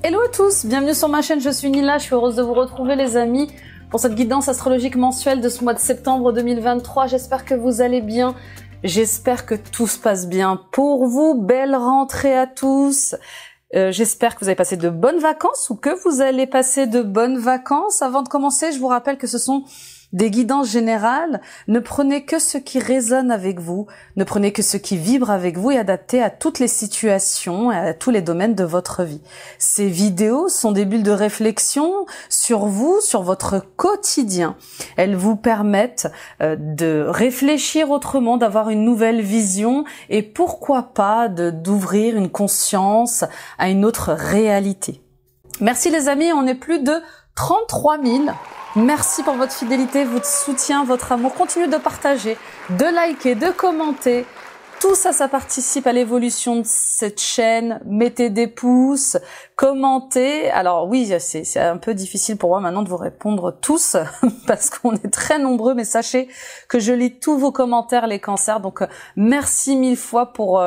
Hello à tous, bienvenue sur ma chaîne, je suis Nila, je suis heureuse de vous retrouver les amis pour cette guidance astrologique mensuelle de ce mois de septembre 2023. J'espère que vous allez bien, j'espère que tout se passe bien pour vous. Belle rentrée à tous. J'espère que vous avez passé de bonnes vacances ou que vous allez passer de bonnes vacances. Avant de commencer, je vous rappelle que ce sont des guidances générales. Ne prenez que ce qui résonne avec vous, ne prenez que ce qui vibre avec vous et adaptez à toutes les situations et à tous les domaines de votre vie. Ces vidéos sont des bulles de réflexion sur vous, sur votre quotidien. Elles vous permettent de réfléchir autrement, d'avoir une nouvelle vision et pourquoi pas d'ouvrir une conscience à une autre réalité. Merci les amis, on est plus de 33 000. Merci pour votre fidélité, votre soutien, votre amour. Continuez de partager, de liker, de commenter. Tout ça, ça participe à l'évolution de cette chaîne. Mettez des pouces, commentez. Alors oui, c'est un peu difficile pour moi maintenant de vous répondre tous parce qu'on est très nombreux, mais sachez que je lis tous vos commentaires, les cancers. Donc merci mille fois pour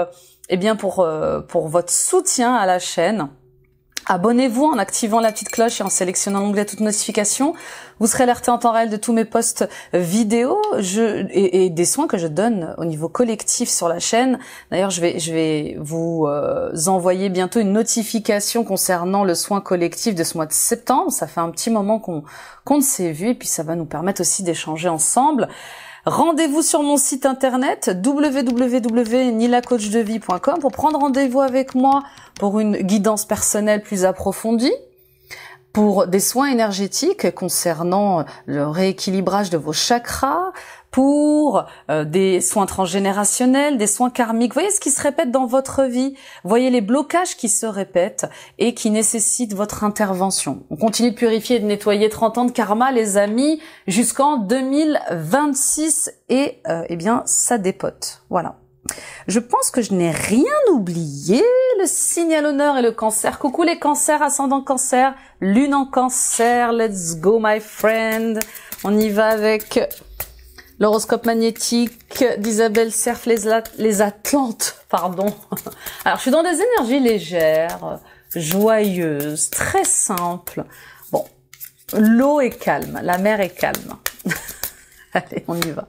votre soutien à la chaîne. Abonnez-vous en activant la petite cloche et en sélectionnant l'onglet toutes notifications. Vous serez alerté en temps réel de tous mes posts vidéo et des soins que je donne au niveau collectif sur la chaîne. D'ailleurs, je vais vous envoyer bientôt une notification concernant le soin collectif de ce mois de septembre. Ça fait un petit moment qu'on ne s'est vu et puis ça va nous permettre aussi d'échanger ensemble. Rendez-vous sur mon site internet www.nilacoachdevie.com pour prendre rendez-vous avec moi pour une guidance personnelle plus approfondie, pour des soins énergétiques concernant le rééquilibrage de vos chakras, pour des soins transgénérationnels, des soins karmiques. Voyez ce qui se répète dans votre vie, voyez les blocages qui se répètent et qui nécessitent votre intervention. On continue de purifier et de nettoyer 30 ans de karma, les amis, jusqu'en 2026 et ça dépote. Voilà. Je pense que je n'ai rien oublié. Le signe à l'honneur et le cancer. Coucou les cancers, ascendant cancer, lune en cancer. Let's go my friend. On y va avec l'horoscope magnétique d'Isabelle Cerf, les Atlantes, pardon. Alors, je suis dans des énergies légères, joyeuses, très simples. Bon, l'eau est calme, la mer est calme. Allez, on y va.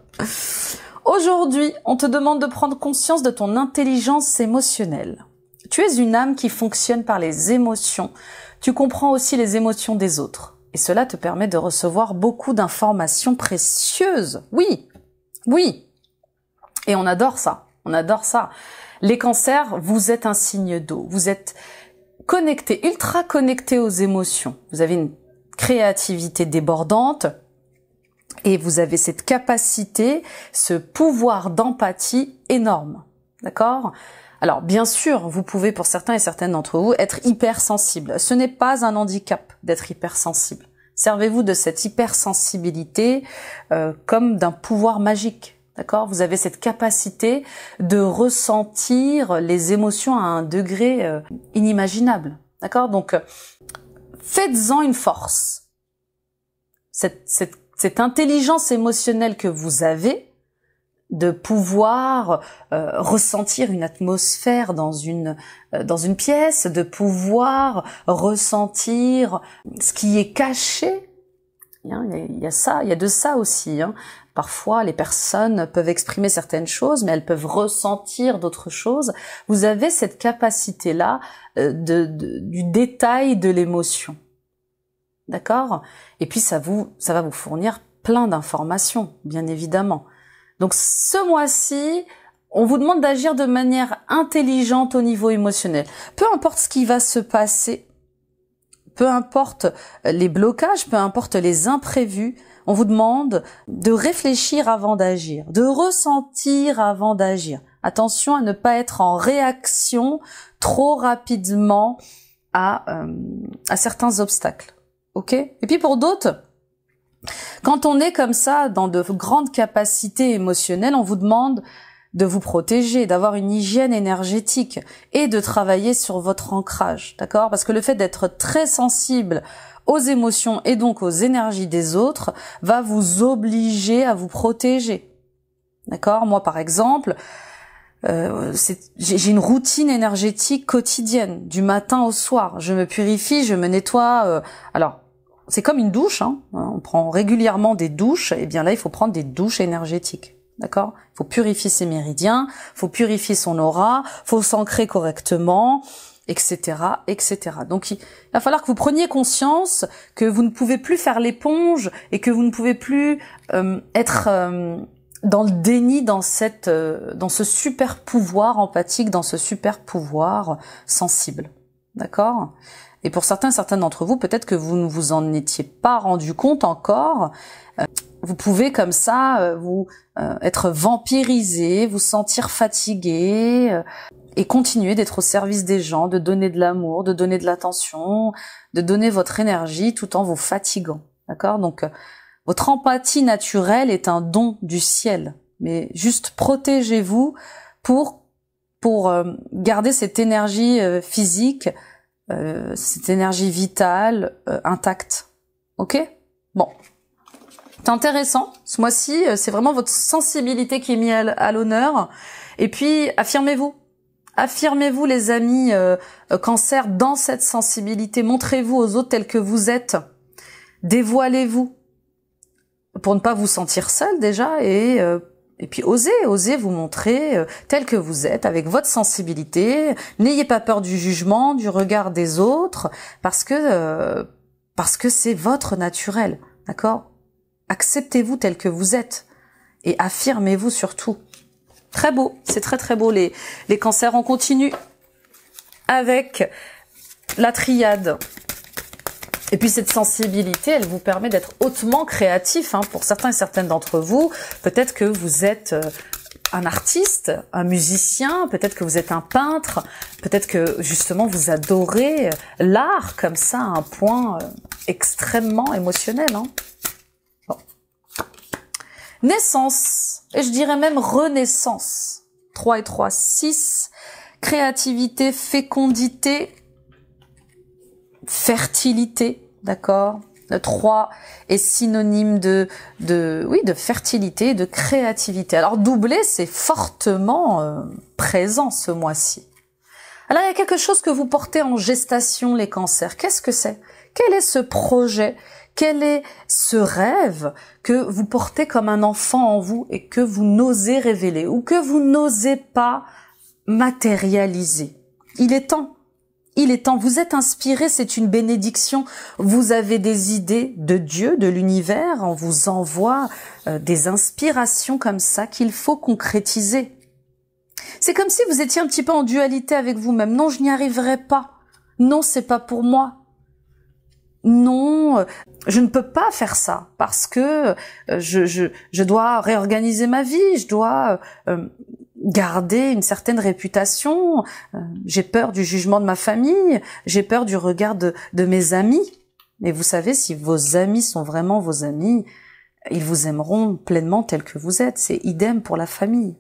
Aujourd'hui, on te demande de prendre conscience de ton intelligence émotionnelle. Tu es une âme qui fonctionne par les émotions. Tu comprends aussi les émotions des autres. Et cela te permet de recevoir beaucoup d'informations précieuses. Oui, oui. Et on adore ça. On adore ça. Les cancers, vous êtes un signe d'eau. Vous êtes connectés, ultra connectés aux émotions. Vous avez une créativité débordante et vous avez cette capacité, ce pouvoir d'empathie énorme. D'accord ? Alors, bien sûr, vous pouvez, pour certains et certaines d'entre vous, être hypersensible. Ce n'est pas un handicap d'être hypersensible. Servez-vous de cette hypersensibilité comme d'un pouvoir magique. D'accord ? Vous avez cette capacité de ressentir les émotions à un degré inimaginable. D'accord ? Donc, faites-en une force. Cette intelligence émotionnelle que vous avez, de pouvoir ressentir une atmosphère dans une pièce, de pouvoir ressentir ce qui est caché. Il y a ça, il y a de ça aussi. Parfois, les personnes peuvent exprimer certaines choses, mais elles peuvent ressentir d'autres choses. Vous avez cette capacité-là du détail de l'émotion. D'accord ? Et puis, ça va vous fournir plein d'informations, bien évidemment. Donc ce mois-ci, on vous demande d'agir de manière intelligente au niveau émotionnel. Peu importe ce qui va se passer, peu importe les blocages, peu importe les imprévus, on vous demande de réfléchir avant d'agir, de ressentir avant d'agir. Attention à ne pas être en réaction trop rapidement à certains obstacles. Ok ? Et puis pour d'autres, quand on est comme ça, dans de grandes capacités émotionnelles, on vous demande de vous protéger, d'avoir une hygiène énergétique et de travailler sur votre ancrage, d'accord ? Parce que le fait d'être très sensible aux émotions et donc aux énergies des autres va vous obliger à vous protéger, d'accord ? Moi, par exemple, j'ai une routine énergétique quotidienne, du matin au soir. Je me purifie, je me nettoie. Alors, c'est comme une douche, hein. On prend régulièrement des douches. Et bien là, il faut prendre des douches énergétiques. D'accord? Il faut purifier ses méridiens, il faut purifier son aura, il faut s'ancrer correctement, etc., etc. Donc, il va falloir que vous preniez conscience que vous ne pouvez plus faire l'éponge et que vous ne pouvez plus être dans le déni, dans ce super pouvoir empathique, dans ce super pouvoir sensible. D'accord? Et pour certains d'entre vous, peut-être que vous ne vous en étiez pas rendu compte encore. Vous pouvez comme ça vous être vampirisé, vous sentir fatigué et continuer d'être au service des gens, de donner de l'amour, de donner de l'attention, de donner votre énergie tout en vous fatiguant. D'accord? Donc, votre empathie naturelle est un don du ciel, mais juste protégez-vous pour garder cette énergie physique, cette énergie vitale intacte. Ok? Bon, c'est intéressant. Ce mois-ci, c'est vraiment votre sensibilité qui est mise à l'honneur. Et puis, affirmez-vous. Affirmez-vous, les amis Cancer, dans cette sensibilité. Montrez-vous aux autres tels que vous êtes. Dévoilez-vous. Pour ne pas vous sentir seul déjà et puis osez vous montrer tel que vous êtes avec votre sensibilité. N'ayez pas peur du jugement, du regard des autres parce que c'est votre naturel, d'accord? Acceptez-vous tel que vous êtes et affirmez-vous surtout. Très beau, c'est très très beau les cancers. On continue avec la triade. Et puis cette sensibilité, elle vous permet d'être hautement créatif. Hein. Pour certains et certaines d'entre vous, peut-être que vous êtes un artiste, un musicien, peut-être que vous êtes un peintre, peut-être que justement vous adorez l'art comme ça à un point extrêmement émotionnel. Hein. Bon. Naissance, et je dirais même renaissance. 3 et 3, 6. Créativité, fécondité, fertilité, d'accord? Le 3 est synonyme de fertilité, de créativité. Alors doublé, c'est fortement présent ce mois-ci. Alors il y a quelque chose que vous portez en gestation, les cancers. Qu'est-ce que c'est? Quel est ce projet? Quel est ce rêve que vous portez comme un enfant en vous et que vous n'osez révéler ou que vous n'osez pas matérialiser? Il est temps. Il est temps, vous êtes inspiré, c'est une bénédiction. Vous avez des idées de Dieu, de l'univers, on vous envoie des inspirations comme ça qu'il faut concrétiser. C'est comme si vous étiez un petit peu en dualité avec vous-même. Non, je n'y arriverai pas. Non, c'est pas pour moi. Non, je ne peux pas faire ça parce que je dois réorganiser ma vie, je dois garder une certaine réputation, j'ai peur du jugement de ma famille, j'ai peur du regard de mes amis. Mais vous savez, si vos amis sont vraiment vos amis, ils vous aimeront pleinement tel que vous êtes. C'est idem pour la famille.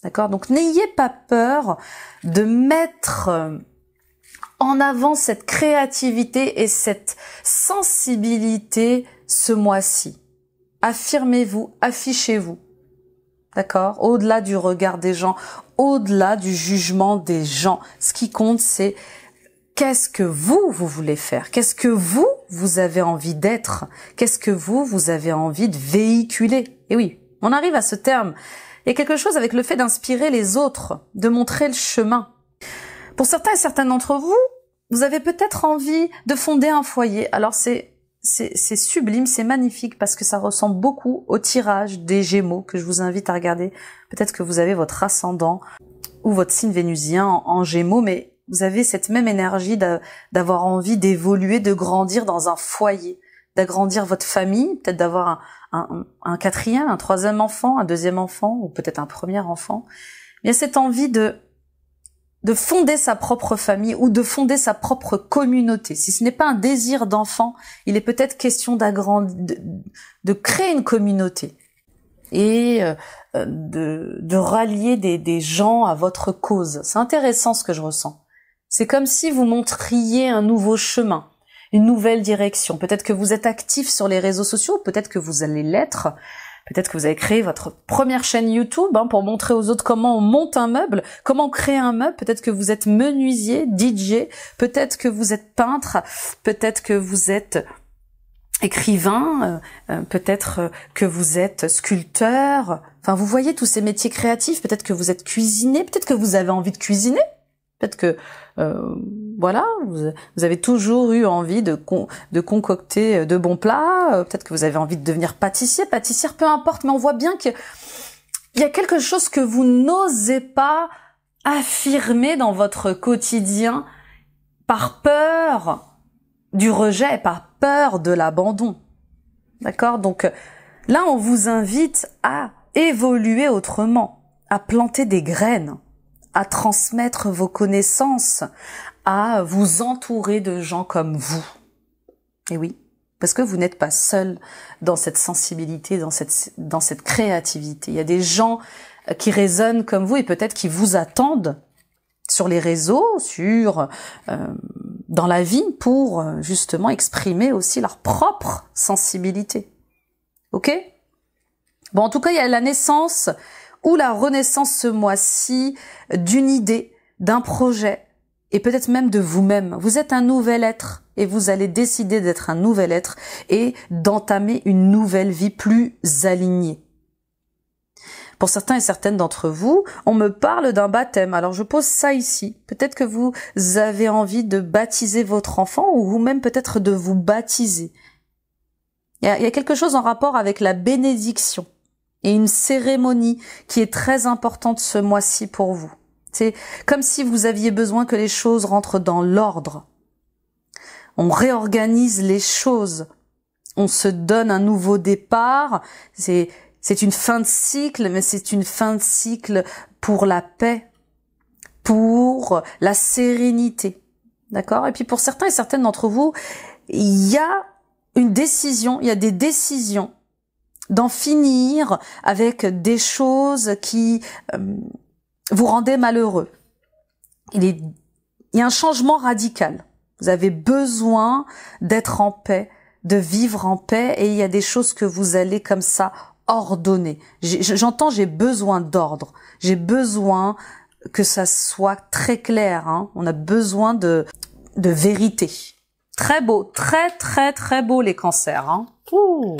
D'accord? Donc n'ayez pas peur de mettre en avant cette créativité et cette sensibilité ce mois-ci. Affirmez-vous, affichez-vous. D'accord? Au-delà du regard des gens, au-delà du jugement des gens. Ce qui compte, c'est qu'est-ce que vous voulez faire? Qu'est-ce que vous avez envie d'être? Qu'est-ce que vous avez envie de véhiculer? Et oui, on arrive à ce terme. Il y a quelque chose avec le fait d'inspirer les autres, de montrer le chemin. Pour certains et certaines d'entre vous, vous avez peut-être envie de fonder un foyer. Alors c'est sublime, c'est magnifique parce que ça ressemble beaucoup au tirage des Gémeaux que je vous invite à regarder. Peut-être que vous avez votre ascendant ou votre signe vénusien en Gémeaux, mais vous avez cette même énergie d'avoir envie d'évoluer, de grandir dans un foyer, d'agrandir votre famille, peut-être d'avoir un quatrième, un troisième enfant, un deuxième enfant ou peut-être un premier enfant. Il y a cette envie de fonder sa propre famille ou de fonder sa propre communauté. Si ce n'est pas un désir d'enfant, il est peut-être question de créer une communauté et de rallier des gens à votre cause. C'est intéressant ce que je ressens. C'est comme si vous montriez un nouveau chemin, une nouvelle direction. Peut-être que vous êtes actif sur les réseaux sociaux, peut-être que vous allez l'être. Peut-être que vous avez créé votre première chaîne YouTube pour montrer aux autres comment on monte un meuble, comment on crée un meuble. Peut-être que vous êtes menuisier, DJ, peut-être que vous êtes peintre, peut-être que vous êtes écrivain, peut-être que vous êtes sculpteur. Enfin, vous voyez tous ces métiers créatifs. Peut-être que vous êtes cuisinier, peut-être que vous avez envie de cuisiner. Peut-être que voilà, vous avez toujours eu envie de concocter de bons plats. Peut-être que vous avez envie de devenir pâtissière, peu importe. Mais on voit bien qu'il y a quelque chose que vous n'osez pas affirmer dans votre quotidien par peur du rejet, par peur de l'abandon. D'accord? Donc là, on vous invite à évoluer autrement, à planter des graines, à transmettre vos connaissances, à vous entourer de gens comme vous. Et oui, parce que vous n'êtes pas seul dans cette sensibilité, dans cette créativité. Il y a des gens qui résonnent comme vous et peut-être qui vous attendent sur les réseaux, dans la vie pour justement exprimer aussi leur propre sensibilité. Ok? Bon, en tout cas, il y a la naissance ou la renaissance ce mois-ci d'une idée, d'un projet et peut-être même de vous-même. Vous êtes un nouvel être et vous allez décider d'être un nouvel être et d'entamer une nouvelle vie plus alignée. Pour certains et certaines d'entre vous, on me parle d'un baptême. Alors je pose ça ici. Peut-être que vous avez envie de baptiser votre enfant ou vous-même peut-être de vous baptiser. Il y a quelque chose en rapport avec la bénédiction et une cérémonie qui est très importante ce mois-ci pour vous. C'est comme si vous aviez besoin que les choses rentrent dans l'ordre. On réorganise les choses. On se donne un nouveau départ. C'est une fin de cycle, mais c'est une fin de cycle pour la paix, pour la sérénité. D'accord? Et puis pour certains et certaines d'entre vous, il y a des décisions d'en finir avec des choses qui vous rendaient malheureux. Il y a un changement radical. Vous avez besoin d'être en paix, de vivre en paix, et il y a des choses que vous allez comme ça ordonner. J'entends, j'ai besoin d'ordre. J'ai besoin que ça soit très clair. On a besoin de vérité. Très beau, très beau les cancers. Ouh,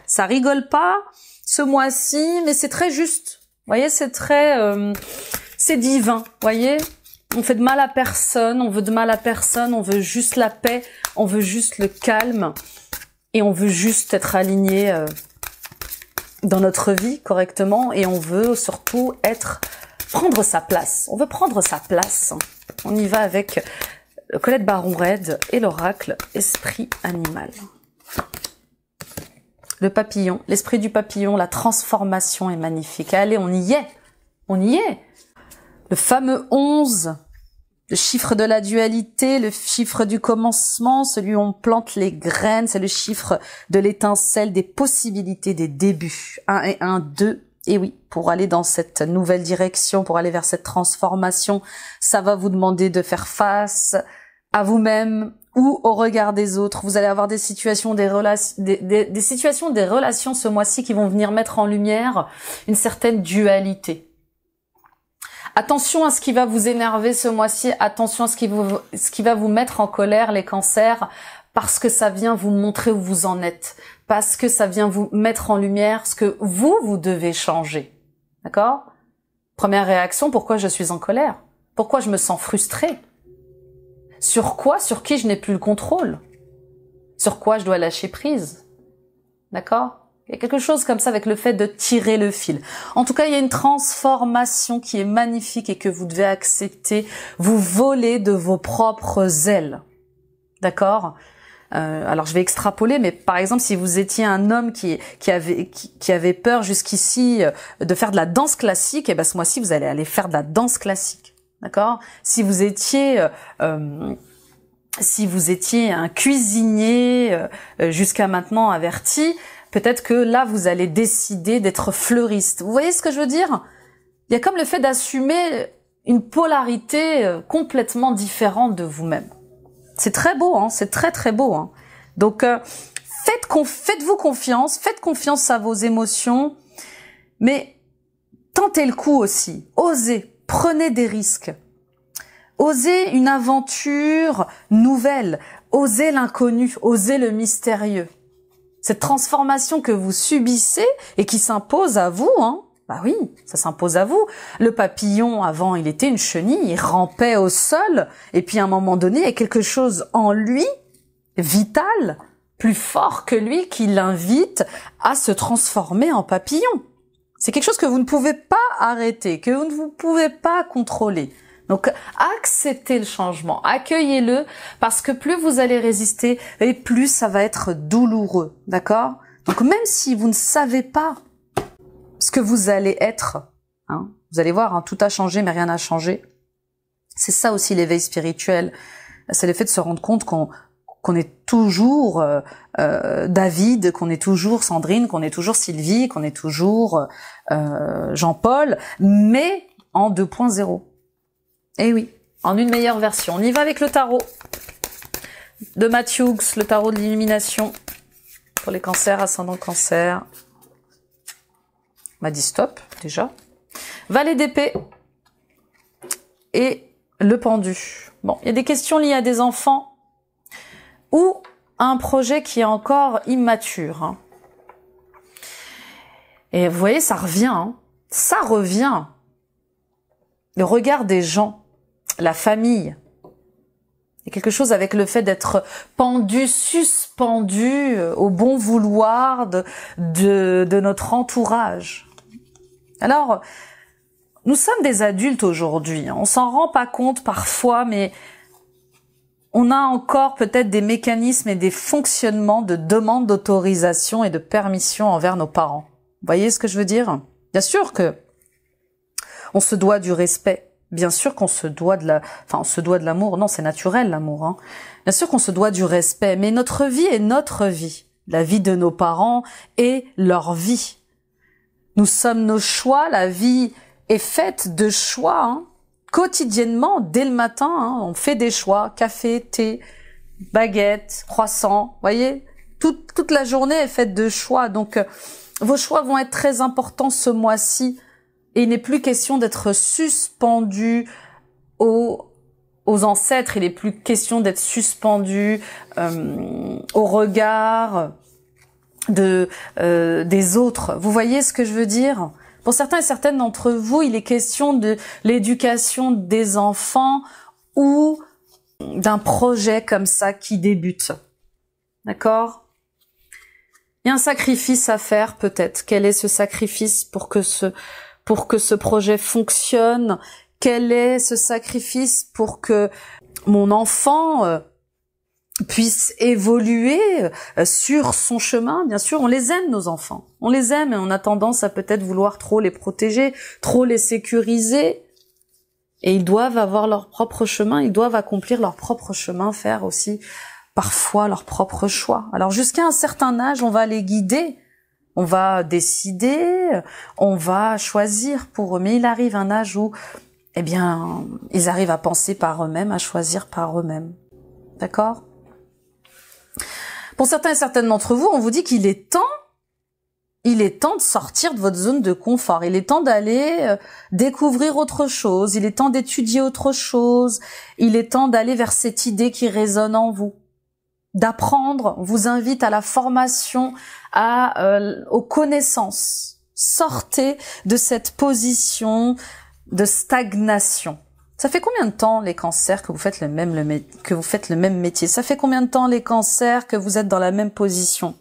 ça rigole pas ce mois-ci, mais c'est très juste. Vous voyez, c'est divin. Vous voyez, on fait de mal à personne, on veut de mal à personne, on veut juste la paix, on veut juste le calme et on veut juste être aligné dans notre vie correctement et on veut surtout prendre sa place. On veut prendre sa place. On y va avec Colette Baron-Red et l'oracle Esprit Animal. Le papillon, l'esprit du papillon, la transformation est magnifique. Allez, on y est. On y est. Le fameux 11, le chiffre de la dualité, le chiffre du commencement, celui où on plante les graines, c'est le chiffre de l'étincelle, des possibilités, des débuts. 1 et 1, 2. Et oui, pour aller dans cette nouvelle direction, pour aller vers cette transformation, ça va vous demander de faire face à vous-même ou au regard des autres. Vous allez avoir des situations, des relations ce mois-ci qui vont venir mettre en lumière une certaine dualité. Attention à ce qui va vous énerver ce mois-ci, attention à ce qui va vous mettre en colère, les cancers, parce que ça vient vous montrer où vous en êtes, parce que ça vient vous mettre en lumière ce que vous devez changer. D'accord? Première réaction, pourquoi je suis en colère? Pourquoi je me sens frustrée? Sur quoi? Sur qui je n'ai plus le contrôle? Sur quoi je dois lâcher prise? D'accord? Il y a quelque chose comme ça avec le fait de tirer le fil. En tout cas, il y a une transformation qui est magnifique et que vous devez accepter. Vous volez de vos propres ailes. D'accord? Alors, je vais extrapoler, mais par exemple, si vous étiez un homme qui avait peur jusqu'ici de faire de la danse classique, et ben ce mois-ci, vous allez aller faire de la danse classique. D'accord? Si vous étiez un cuisinier jusqu'à maintenant averti, peut-être que là, vous allez décider d'être fleuriste. Vous voyez ce que je veux dire? Il y a comme le fait d'assumer une polarité complètement différente de vous-même. C'est très beau, c'est très beau. Donc, Faites-vous confiance, faites confiance à vos émotions, mais tentez le coup aussi. Osez, prenez des risques. Osez une aventure nouvelle, osez l'inconnu, osez le mystérieux. Cette transformation que vous subissez et qui s'impose à vous, bah oui, ça s'impose à vous. Le papillon, avant, il était une chenille, il rampait au sol, et puis à un moment donné, il y a quelque chose en lui, vital, plus fort que lui, qui l'invite à se transformer en papillon. C'est quelque chose que vous ne pouvez pas arrêter, que vous ne pouvez pas contrôler. Donc, acceptez le changement, accueillez-le, parce que plus vous allez résister, et plus ça va être douloureux, d'accord? Donc, même si vous ne savez pas ce que vous allez être, vous allez voir, tout a changé, mais rien n'a changé. C'est ça aussi l'éveil spirituel, c'est le fait de se rendre compte qu'on est toujours David, qu'on est toujours Sandrine, qu'on est toujours Sylvie, qu'on est toujours Jean-Paul, mais en 2.0. Eh oui, en une meilleure version. On y va avec le tarot de Matt Hughes, le tarot de l'illumination pour les cancers, ascendant cancer. On m'a dit stop, déjà. Valet d'épée et le pendu. Bon, il y a des questions liées à des enfants ou à un projet qui est encore immature. Et vous voyez, ça revient. Ça revient. Le regard des gens. La famille. Il y a quelque chose avec le fait d'être pendu, suspendu au bon vouloir de notre entourage. Alors, nous sommes des adultes aujourd'hui. On s'en rend pas compte parfois, mais on a encore peut-être des mécanismes et des fonctionnements de demande d'autorisation et de permission envers nos parents. Vous voyez ce que je veux dire? Bien sûr que on se doit du respect. Bien sûr qu'on se doit on se doit de l'amour. Non, c'est naturel, l'amour, Bien sûr qu'on se doit du respect. Mais notre vie est notre vie. La vie de nos parents est leur vie. Nous sommes nos choix. La vie est faite de choix, Quotidiennement, dès le matin, on fait des choix. Café, thé, baguette, croissant. Voyez? Toute la journée est faite de choix. Donc, vos choix vont être très importants ce mois-ci. Et il n'est plus question d'être suspendu aux ancêtres, il n'est plus question d'être suspendu au regard des autres. Vous voyez ce que je veux dire? Pour certains et certaines d'entre vous, il est question de l'éducation des enfants ou d'un projet comme ça qui débute. D'accord? Il y a un sacrifice à faire peut-être. Quel est ce sacrifice pour que ce projet fonctionne? Quel est ce sacrifice pour que mon enfant puisse évoluer sur son chemin? Bien sûr, on les aime, nos enfants. On les aime et on a tendance à peut-être vouloir trop les protéger, trop les sécuriser. Et ils doivent avoir leur propre chemin, ils doivent accomplir leur propre chemin, faire aussi parfois leur propre choix. Alors jusqu'à un certain âge, on va les guider. On va décider, on va choisir pour eux. Mais il arrive un âge où, ils arrivent à penser par eux-mêmes, à choisir par eux-mêmes. D'accord? Pour certains et certaines d'entre vous, on vous dit qu'il est temps de sortir de votre zone de confort. Il est temps d'aller découvrir autre chose. Il est temps d'étudier autre chose. Il est temps d'aller vers cette idée qui résonne en vous. D'apprendre, on vous invite à la formation, aux connaissances. Sortez de cette position de stagnation. Ça fait combien de temps, les cancers, que vous faites le même métier? Ça fait combien de temps, les cancers, que vous êtes dans la même position?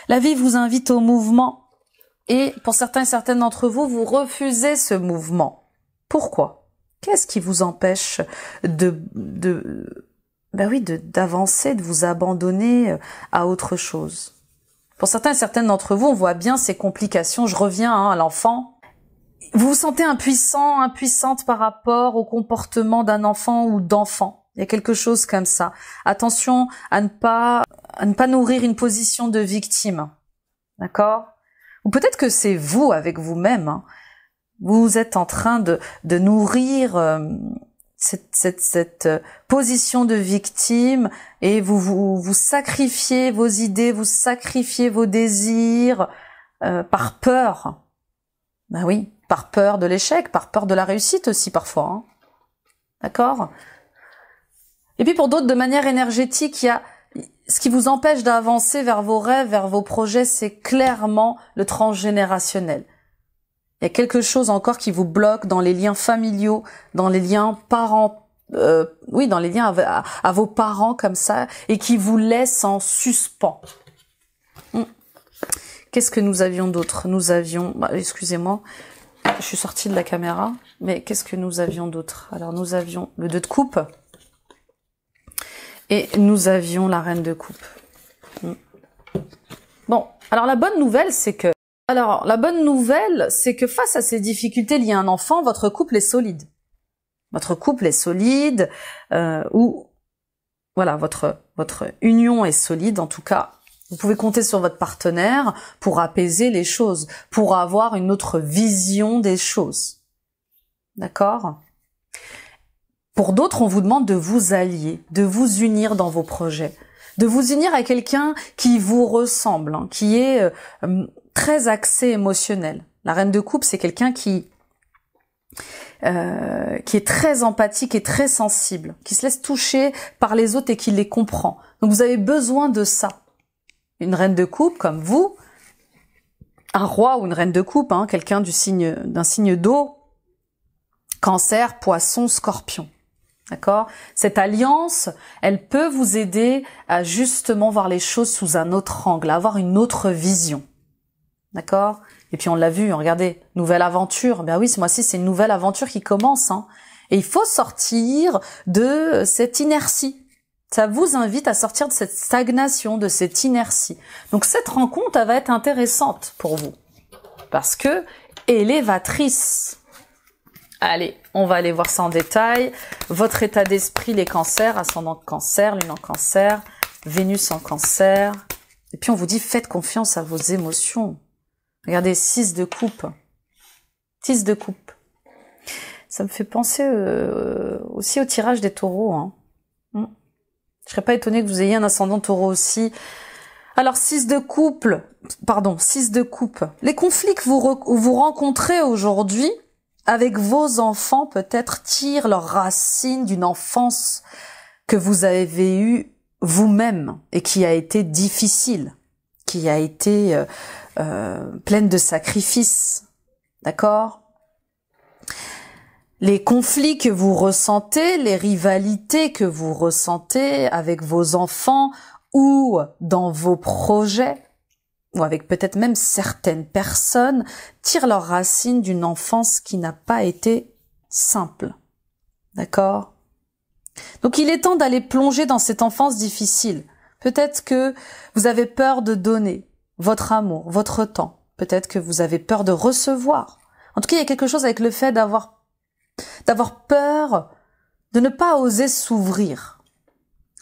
La vie vous invite au mouvement. Et pour certains et certaines d'entre vous, vous refusez ce mouvement. Pourquoi? Qu'est-ce qui vous empêche d'avancer, de vous abandonner à autre chose? Pour certains et certaines d'entre vous, on voit bien ces complications. Je reviens à l'enfant. Vous vous sentez impuissant, impuissante par rapport au comportement d'un enfant ou d'enfant. Il y a quelque chose comme ça. Attention à ne pas nourrir une position de victime. D'accord? Ou peut-être que c'est vous, avec vous-même. Vous êtes en train de nourrir cette position de victime et vous sacrifiez vos idées, vous sacrifiez vos désirs par peur. Ben oui, par peur de l'échec, par peur de la réussite aussi parfois. Hein. D'accord ? Et puis pour d'autres, de manière énergétique, il y a ce qui vous empêche d'avancer vers vos rêves, vers vos projets, c'est clairement le transgénérationnel. Il y a quelque chose encore qui vous bloque dans les liens familiaux, dans les liens parents, dans les liens à vos parents comme ça, et qui vous laisse en suspens. Qu'est-ce que nous avions d'autre ? Nous avions, excusez-moi, je suis sortie de la caméra, mais qu'est-ce que nous avions d'autre ? Alors nous avions le 2 de coupe, et nous avions la reine de coupe. Bon, alors la bonne nouvelle, c'est que face à ces difficultés liées à un enfant, votre couple est solide. Votre couple est solide, ou voilà, votre union est solide. En tout cas, vous pouvez compter sur votre partenaire pour apaiser les choses, pour avoir une autre vision des choses. D'accord ? Pour d'autres, on vous demande de vous allier, de vous unir dans vos projets, de vous unir à quelqu'un qui vous ressemble, hein, qui est très axé émotionnel. La reine de coupe, c'est quelqu'un qui est très empathique et très sensible, qui se laisse toucher par les autres et qui les comprend. Donc vous avez besoin de ça. Une reine de coupe comme vous, un roi ou une reine de coupe, hein, quelqu'un d'un signe d'eau, Cancer, Poisson, Scorpion. D'accord ? Cette alliance, elle peut vous aider à justement voir les choses sous un autre angle, à avoir une autre vision. D'accord ? Et puis on l'a vu, regardez, nouvelle aventure. Ben oui, ce mois-ci, c'est une nouvelle aventure qui commence. Hein. Et il faut sortir de cette inertie. Ça vous invite à sortir de cette stagnation, de cette inertie. Donc cette rencontre, elle va être intéressante pour vous. Parce que élévatrice. Allez, on va aller voir ça en détail. Votre état d'esprit, les cancers, ascendant cancer, lune en cancer, Vénus en cancer. Et puis on vous dit, faites confiance à vos émotions. Regardez, 6 de coupe. 6 de coupe. Ça me fait penser aussi au tirage des taureaux. Hein. Je serais pas étonnée que vous ayez un ascendant taureau aussi. Alors 6 de coupe. Les conflits que vous rencontrez aujourd'hui avec vos enfants peut-être tirent leurs racines d'une enfance que vous avez eue vous-même et qui a été difficile, qui a été pleine de sacrifices, d'accord ? Les conflits que vous ressentez, les rivalités que vous ressentez avec vos enfants ou dans vos projets, ou avec peut-être même certaines personnes, tirent leurs racines d'une enfance qui n'a pas été simple. D'accord ? Donc il est temps d'aller plonger dans cette enfance difficile. Peut-être que vous avez peur de donner votre amour, votre temps. Peut-être que vous avez peur de recevoir. En tout cas, il y a quelque chose avec le fait d'avoir peur de ne pas oser s'ouvrir.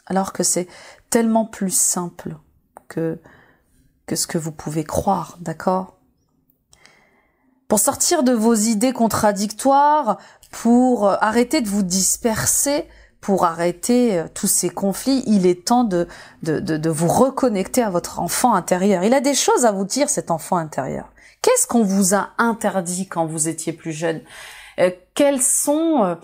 Alors que c'est tellement plus simple que ce que vous pouvez croire, d'accord ? Pour sortir de vos idées contradictoires, pour arrêter de vous disperser, pour arrêter tous ces conflits, il est temps de vous reconnecter à votre enfant intérieur. Il a des choses à vous dire, cet enfant intérieur. Qu'est-ce qu'on vous a interdit quand vous étiez plus jeune ? Quelles sont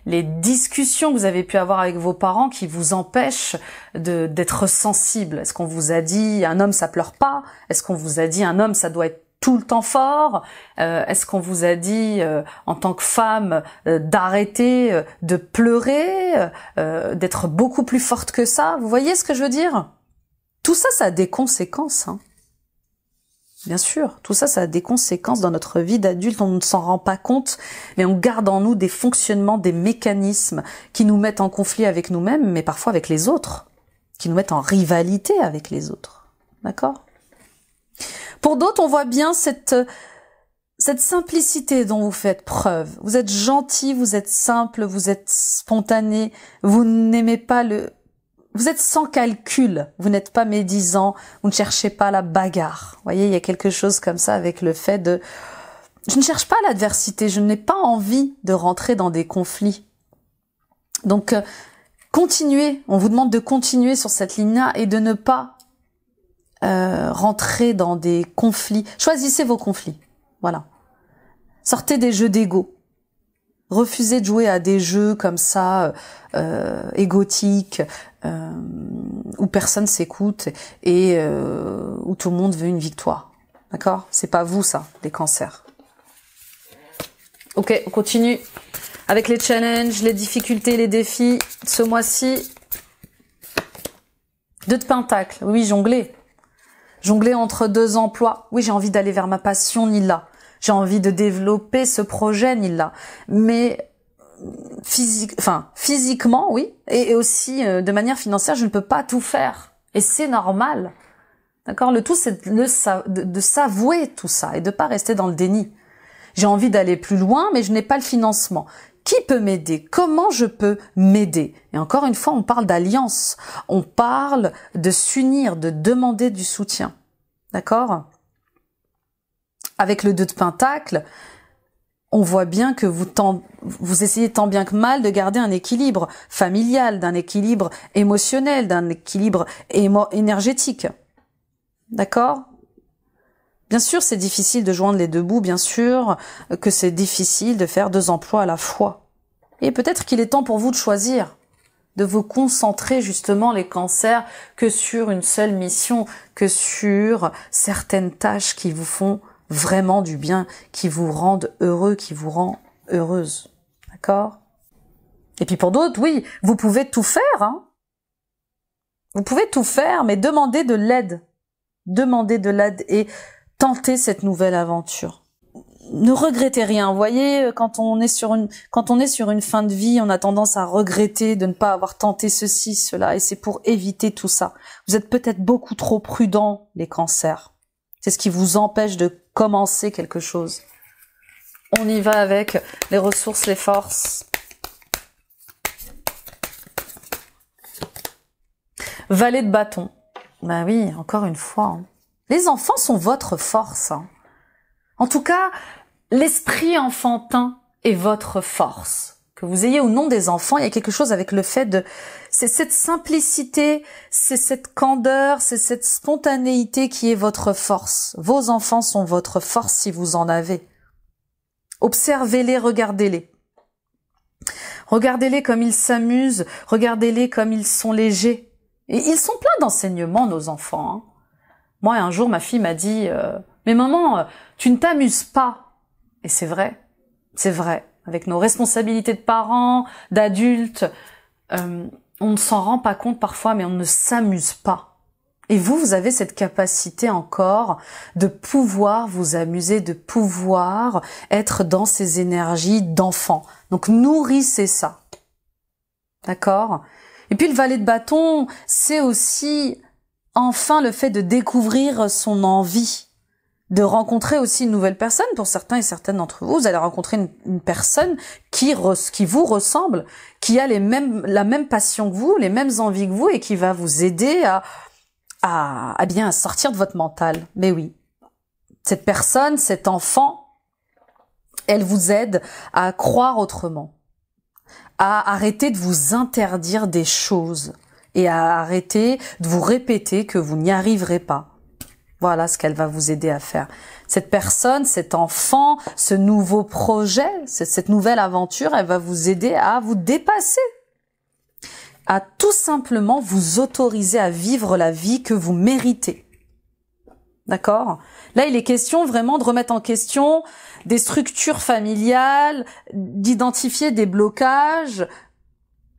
les discussions que vous avez pu avoir avec vos parents qui vous empêchent d'être sensible ? Est-ce qu'on vous a dit un homme ça pleure pas ? Est-ce qu'on vous a dit un homme ça doit être tout le temps fort ? Est-ce qu'on vous a dit en tant que femme d'arrêter de pleurer, d'être beaucoup plus forte que ça ? Vous voyez ce que je veux dire ? Tout ça, ça a des conséquences, hein. Bien sûr, tout ça, ça a des conséquences dans notre vie d'adulte, on ne s'en rend pas compte, mais on garde en nous des fonctionnements, des mécanismes qui nous mettent en conflit avec nous-mêmes, mais parfois avec les autres, qui nous mettent en rivalité avec les autres. D'accord ? Pour d'autres, on voit bien cette simplicité dont vous faites preuve. Vous êtes gentil, vous êtes simple, vous êtes spontané, vous n'aimez pas vous êtes sans calcul, vous n'êtes pas médisant, vous ne cherchez pas la bagarre. Vous voyez, il y a quelque chose comme ça avec le fait je ne cherche pas l'adversité, je n'ai pas envie de rentrer dans des conflits. Donc, continuez, on vous demande de continuer sur cette ligne-là et de ne pas rentrer dans des conflits. Choisissez vos conflits, voilà. Sortez des jeux d'ego. Refusez de jouer à des jeux comme ça, égotiques, où personne s'écoute et où tout le monde veut une victoire. D'accord? C'est pas vous ça, les cancers. Ok, on continue avec les challenges, les difficultés, les défis. Ce mois-ci, 2 de pentacles. Oui, jongler. Jongler entre 2 emplois. Oui, j'ai envie d'aller vers ma passion, Nila. J'ai envie de développer ce projet, Nila. Mais physiquement, oui. Et aussi, de manière financière, je ne peux pas tout faire. Et c'est normal. D'accord? Le tout, c'est de s'avouer tout ça et de pas rester dans le déni. J'ai envie d'aller plus loin, mais je n'ai pas le financement. Qui peut m'aider? Comment je peux m'aider? Et encore une fois, on parle d'alliance. On parle de s'unir, de demander du soutien. D'accord? Avec le 2 de Pentacle, on voit bien que vous essayez tant bien que mal de garder un équilibre familial, d'un équilibre émotionnel, d'un équilibre énergétique. D'accord? Bien sûr, c'est difficile de joindre les 2 bouts, bien sûr que c'est difficile de faire 2 emplois à la fois. Et peut-être qu'il est temps pour vous de choisir, de vous concentrer justement les cancers que sur une seule mission, que sur certaines tâches qui vous font vraiment du bien, qui vous rendent heureux, qui vous rend heureuse. D'accord? Et puis pour d'autres, oui, vous pouvez tout faire, hein. Vous pouvez tout faire, mais demandez de l'aide. Demandez de l'aide et tentez cette nouvelle aventure. Ne regrettez rien. Vous voyez, quand on est sur une fin de vie, on a tendance à regretter de ne pas avoir tenté ceci, cela, et c'est pour éviter tout ça. Vous êtes peut-être beaucoup trop prudents, les cancers. C'est ce qui vous empêche de commencer quelque chose. On y va avec les ressources, les forces. Valet de bâton. Ben oui, encore une fois. Hein. Les enfants sont votre force. Hein. En tout cas, l'esprit enfantin est votre force. Que vous ayez ou non des enfants, il y a quelque chose avec le fait de... C'est cette simplicité, c'est cette candeur, c'est cette spontanéité qui est votre force. Vos enfants sont votre force si vous en avez. Observez-les, regardez-les. Regardez-les comme ils s'amusent, regardez-les comme ils sont légers. Et ils sont pleins d'enseignements, nos enfants. Hein. Moi, un jour, ma fille m'a dit « Mais maman, tu ne t'amuses pas. » Et c'est vrai. Avec nos responsabilités de parents, d'adultes, on ne s'en rend pas compte parfois, mais on ne s'amuse pas. Et vous avez cette capacité encore de pouvoir vous amuser, de pouvoir être dans ces énergies d'enfant. Donc nourrissez ça. D'accord ? Et puis le valet de bâton, c'est aussi enfin le fait de découvrir son envie, de rencontrer aussi une nouvelle personne. Pour certains et certaines d'entre vous, vous allez rencontrer une personne qui vous ressemble, qui a la même passion que vous, les mêmes envies que vous et qui va vous aider à sortir de votre mental. Mais oui, cette personne, cet enfant, elle vous aide à croire autrement, à arrêter de vous interdire des choses et à arrêter de vous répéter que vous n'y arriverez pas. Voilà ce qu'elle va vous aider à faire. Cette personne, cet enfant, ce nouveau projet, cette nouvelle aventure, elle va vous aider à vous dépasser, à tout simplement vous autoriser à vivre la vie que vous méritez. D'accord ? Là, il est question vraiment de remettre en question des structures familiales, d'identifier des blocages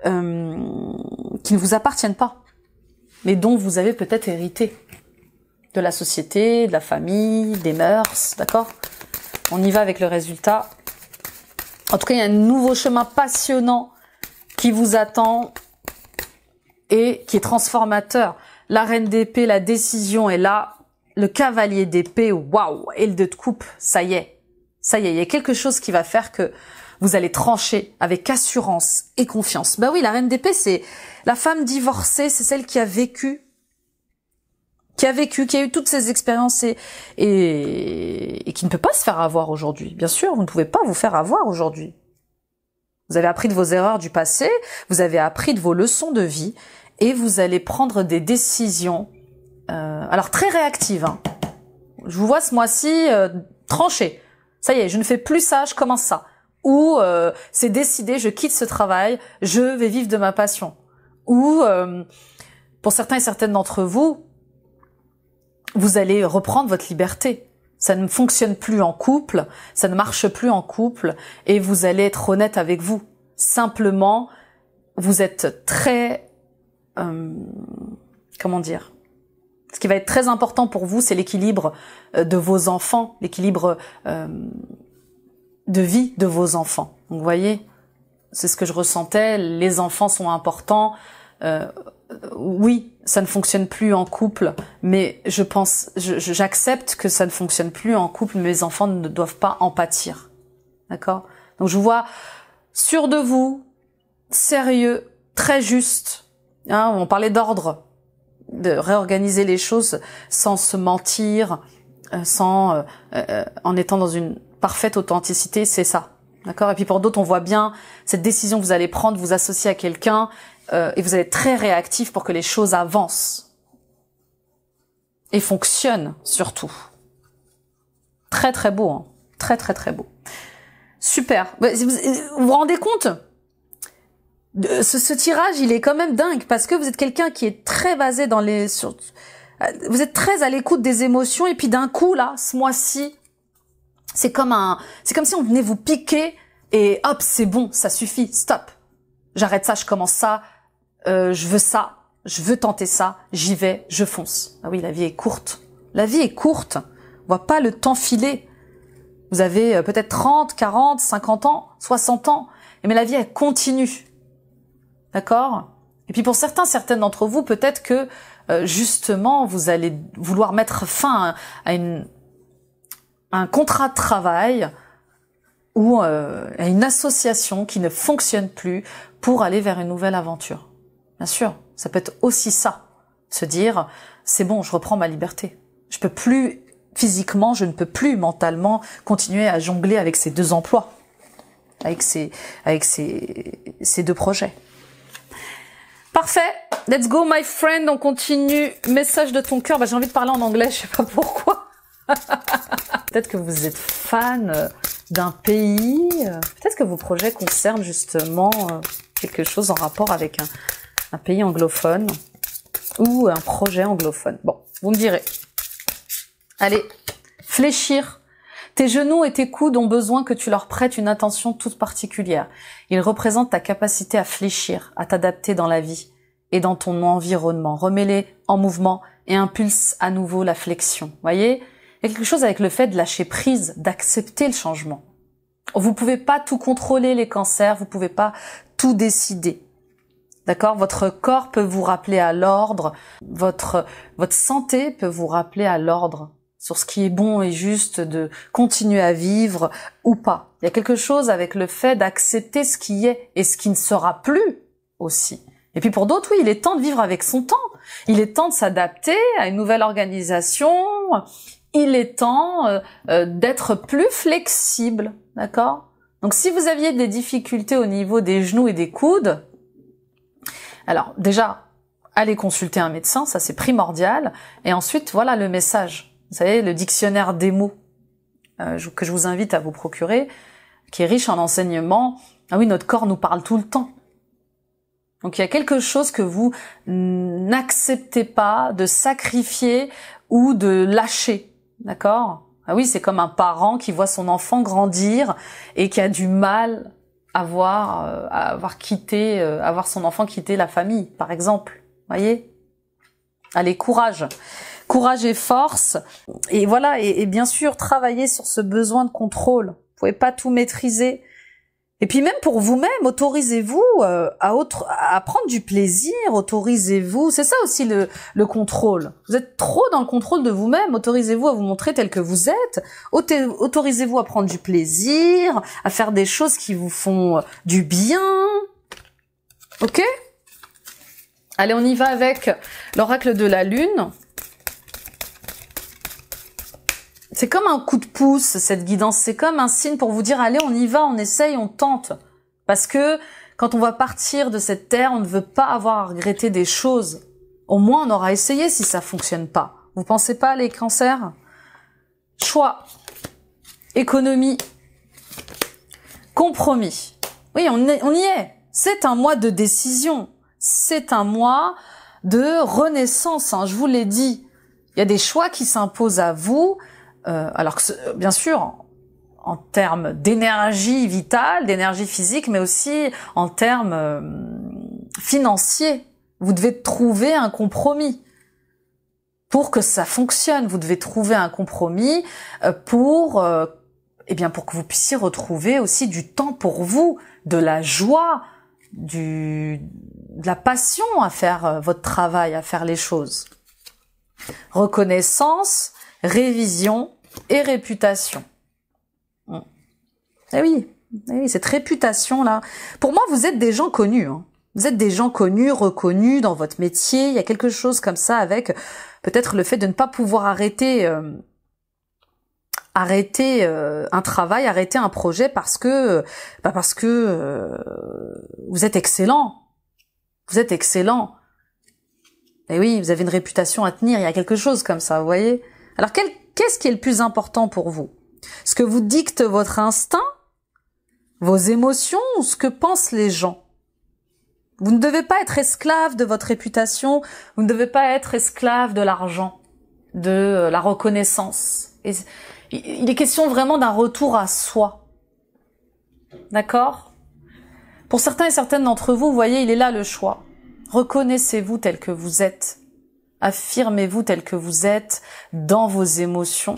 qui ne vous appartiennent pas, mais dont vous avez peut-être hérité de la société, de la famille, des mœurs, d'accord ? On y va avec le résultat. En tout cas, il y a un nouveau chemin passionnant qui vous attend et qui est transformateur. La reine d'épée, la décision est là. Le cavalier d'épée, waouh, et le 2 de coupe, ça y est, il y a quelque chose qui va faire que vous allez trancher avec assurance et confiance. Ben oui, la reine d'épée, c'est la femme divorcée, c'est celle qui a vécu qui a vécu, qui a eu toutes ces expériences et qui ne peut pas se faire avoir aujourd'hui. Bien sûr, vous ne pouvez pas vous faire avoir aujourd'hui. Vous avez appris de vos erreurs du passé, vous avez appris de vos leçons de vie et vous allez prendre des décisions, alors très réactives. Hein. Je vous vois ce mois-ci tranché. Ça y est, je ne fais plus ça, je commence ça. Ou c'est décidé, je quitte ce travail, je vais vivre de ma passion. Ou pour certains et certaines d'entre vous, vous allez reprendre votre liberté. Ça ne fonctionne plus en couple, ça ne marche plus en couple, et vous allez être honnête avec vous. Simplement, vous êtes très... comment dire ? Ce qui va être très important pour vous, c'est l'équilibre de vos enfants, l'équilibre de vie de vos enfants. Donc, vous voyez, c'est ce que je ressentais, les enfants sont importants. Oui, ça ne fonctionne plus en couple, mais je pense, j'accepte que ça ne fonctionne plus en couple, mais mes enfants ne doivent pas en pâtir. D'accord ? Donc je vous vois sûr de vous, sérieux, très juste. Hein, on parlait d'ordre, de réorganiser les choses sans se mentir, en étant dans une parfaite authenticité, c'est ça. D'accord ? Et puis pour d'autres, on voit bien cette décision que vous allez prendre, vous associer à quelqu'un, et vous allez être très réactif pour que les choses avancent et fonctionnent surtout. Très très beau, hein. Très très très beau. Super. Vous vous rendez compte ? Ce tirage, il est quand même dingue parce que vous êtes quelqu'un qui est très basé dans vous êtes très à l'écoute des émotions et puis d'un coup là, ce mois-ci, c'est comme si on venait vous piquer et hop, c'est bon, ça suffit, stop. J'arrête ça, je commence ça, je veux ça, je veux tenter ça, j'y vais, je fonce. Ah oui, la vie est courte. La vie est courte. On voit pas le temps filer. Vous avez peut-être 30, 40, 50 ans, 60 ans, mais la vie, elle continue. D'accord ? Et puis pour certaines d'entre vous, peut-être que justement, vous allez vouloir mettre fin à un contrat de travail ou à une association qui ne fonctionne plus pour aller vers une nouvelle aventure. Bien sûr, ça peut être aussi ça. Se dire, c'est bon, je reprends ma liberté. Je peux plus, physiquement, je ne peux plus mentalement continuer à jongler avec ces deux emplois, avec ces deux projets. Parfait, let's go my friend, on continue. Message de ton cœur, j'ai envie de parler en anglais, je sais pas pourquoi. Peut-être que vous êtes fan d'un pays, peut-être que vos projets concernent justement quelque chose en rapport avec un pays anglophone ou un projet anglophone. Bon, vous me direz. Allez, fléchir. Tes genoux et tes coudes ont besoin que tu leur prêtes une attention toute particulière. Ils représentent ta capacité à fléchir, à t'adapter dans la vie et dans ton environnement. Remets-les en mouvement et impulse à nouveau la flexion. Voyez ? Il y a quelque chose avec le fait de lâcher prise, d'accepter le changement. Vous pouvez pas tout contrôler les cancers, vous pouvez pas tout décider. D'accord ? Votre corps peut vous rappeler à l'ordre, votre santé peut vous rappeler à l'ordre sur ce qui est bon et juste de continuer à vivre ou pas. Il y a quelque chose avec le fait d'accepter ce qui est et ce qui ne sera plus aussi. Et puis pour d'autres, oui, il est temps de vivre avec son temps. Il est temps de s'adapter à une nouvelle organisation. Il est temps d'être plus flexible, d'accord ? Donc si vous aviez des difficultés au niveau des genoux et des coudes, alors déjà, allez consulter un médecin, ça c'est primordial. Et ensuite, voilà le message. Vous savez, le dictionnaire des mots que je vous invite à vous procurer, qui est riche en enseignements. Ah oui, notre corps nous parle tout le temps. Donc il y a quelque chose que vous n'acceptez pas de sacrifier ou de lâcher. D'accord ? Ah oui, c'est comme un parent qui voit son enfant grandir et qui a du mal à voir son enfant quitter la famille, par exemple. Voyez ? Allez, courage. Courage et force. Et voilà, et bien sûr, travailler sur ce besoin de contrôle. Vous pouvez pas tout maîtriser. Et puis même pour vous-même, autorisez-vous à prendre du plaisir, autorisez-vous. C'est ça aussi le contrôle. Vous êtes trop dans le contrôle de vous-même, autorisez-vous à vous montrer tel que vous êtes, autorisez-vous à prendre du plaisir, à faire des choses qui vous font du bien. Ok ? Allez, on y va avec l'oracle de la lune. c'est comme un coup de pouce, cette guidance. C'est comme un signe pour vous dire, allez, on y va, on essaye, on tente. Parce que quand on va partir de cette terre, on ne veut pas avoir à regretter des choses. Au moins, on aura essayé si ça fonctionne pas. Vous pensez pas, les cancers? Choix, économie, compromis. Oui, on y est. C'est un mois de décision. C'est un mois de renaissance, hein, je vous l'ai dit. Il y a des choix qui s'imposent à vous, alors que, bien sûr, en termes d'énergie vitale, d'énergie physique, mais aussi en termes financiers. Vous devez trouver un compromis pour que ça fonctionne. Vous devez trouver un compromis pour que vous puissiez retrouver aussi du temps pour vous, de la joie, de la passion à faire votre travail, à faire les choses. Reconnaissance, révision et réputation. Eh oui, cette réputation-là. Pour moi, vous êtes des gens connus. Hein. Vous êtes des gens connus, reconnus dans votre métier. Il y a quelque chose comme ça avec peut-être le fait de ne pas pouvoir arrêter un travail, arrêter un projet parce que vous êtes excellent. Vous êtes excellent. Et oui, vous avez une réputation à tenir. Il y a quelque chose comme ça, vous voyez. Alors, qu'est-ce qui est le plus important pour vous? Ce que vous dicte votre instinct, vos émotions ou ce que pensent les gens? Vous ne devez pas être esclave de votre réputation, vous ne devez pas être esclave de l'argent, de la reconnaissance. Et il est question vraiment d'un retour à soi. D'accord? Pour certains et certaines d'entre vous, vous voyez, il est là le choix. Reconnaissez-vous tel que vous êtes. Affirmez-vous tel que vous êtes dans vos émotions,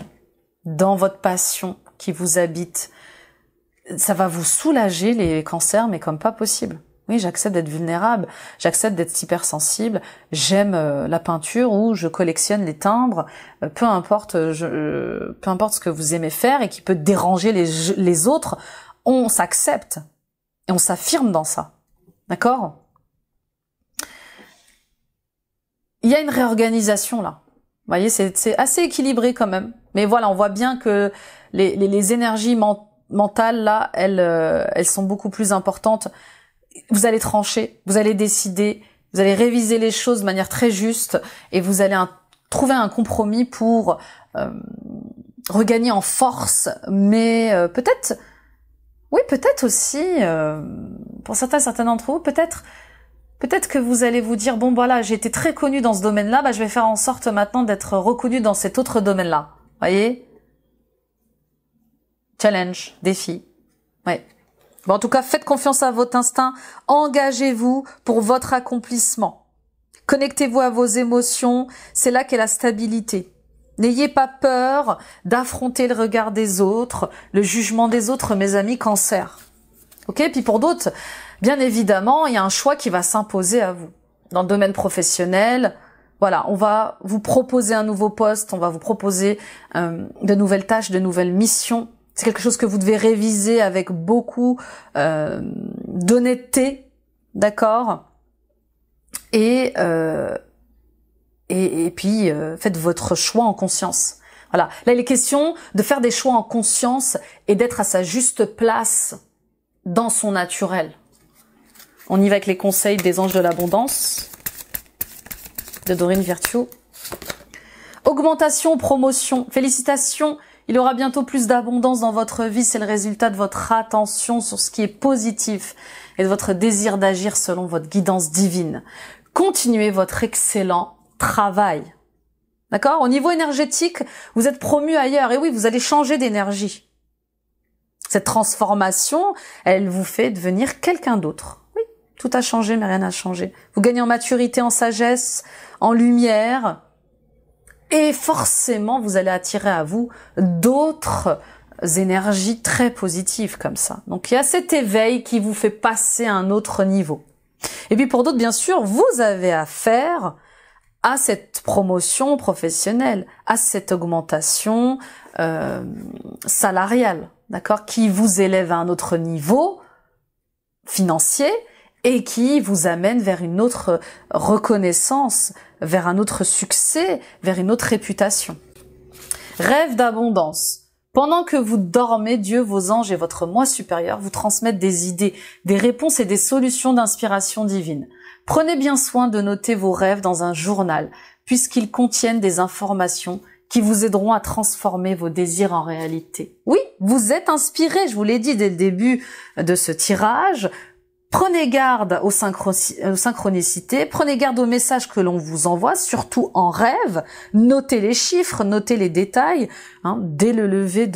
dans votre passion qui vous habite. Ça va vous soulager les cancers, mais comme pas possible. Oui, j'accepte d'être vulnérable, j'accepte d'être hypersensible, j'aime la peinture ou je collectionne les timbres, peu importe ce que vous aimez faire et qui peut déranger les autres, on s'accepte et on s'affirme dans ça. D'accord? Il y a une réorganisation là. Vous voyez, c'est assez équilibré quand même. Mais voilà, on voit bien que les énergies mentales là, elles sont beaucoup plus importantes. Vous allez trancher, vous allez décider, vous allez réviser les choses de manière très juste et vous allez trouver un compromis pour regagner en force, mais peut-être aussi, pour certains d'entre vous, peut-être que vous allez vous dire, bon voilà, j'ai été très connue dans ce domaine-là, je vais faire en sorte maintenant d'être reconnue dans cet autre domaine-là. Voyez? Challenge, défi. Ouais. Bon, en tout cas, faites confiance à votre instinct, engagez-vous pour votre accomplissement. Connectez-vous à vos émotions, c'est là qu'est la stabilité. N'ayez pas peur d'affronter le regard des autres, le jugement des autres, mes amis cancer. Ok? Puis pour d'autres, bien évidemment, il y a un choix qui va s'imposer à vous. Dans le domaine professionnel, voilà, on va vous proposer un nouveau poste, on va vous proposer de nouvelles tâches, de nouvelles missions. C'est quelque chose que vous devez réviser avec beaucoup d'honnêteté, d'accord? Et puis faites votre choix en conscience. Voilà. Là, il est question de faire des choix en conscience et d'être à sa juste place dans son naturel. On y va avec les conseils des anges de l'abondance de Dorine Virtue. Augmentation, promotion, félicitations. Il y aura bientôt plus d'abondance dans votre vie. C'est le résultat de votre attention sur ce qui est positif et de votre désir d'agir selon votre guidance divine. Continuez votre excellent travail. D'accord? Au niveau énergétique, vous êtes promu ailleurs. Et oui, vous allez changer d'énergie. Cette transformation, elle vous fait devenir quelqu'un d'autre. Oui, tout a changé, mais rien n'a changé. Vous gagnez en maturité, en sagesse, en lumière. Et forcément, vous allez attirer à vous d'autres énergies très positives comme ça. Donc, il y a cet éveil qui vous fait passer à un autre niveau. Et puis pour d'autres, bien sûr, vous avez affaire à cette promotion professionnelle, à cette augmentation salariale, d'accord, qui vous élève à un autre niveau financier et qui vous amène vers une autre reconnaissance, vers un autre succès, vers une autre réputation. Rêve d'abondance. Pendant que vous dormez, Dieu, vos anges et votre moi supérieur vous transmettent des idées, des réponses et des solutions d'inspiration divine. Prenez bien soin de noter vos rêves dans un journal, puisqu'ils contiennent des informations qui vous aideront à transformer vos désirs en réalité. Oui, vous êtes inspiré, je vous l'ai dit dès le début de ce tirage. Prenez garde aux synchronicités, prenez garde aux messages que l'on vous envoie, surtout en rêve. Notez les chiffres, notez les détails, dès le lever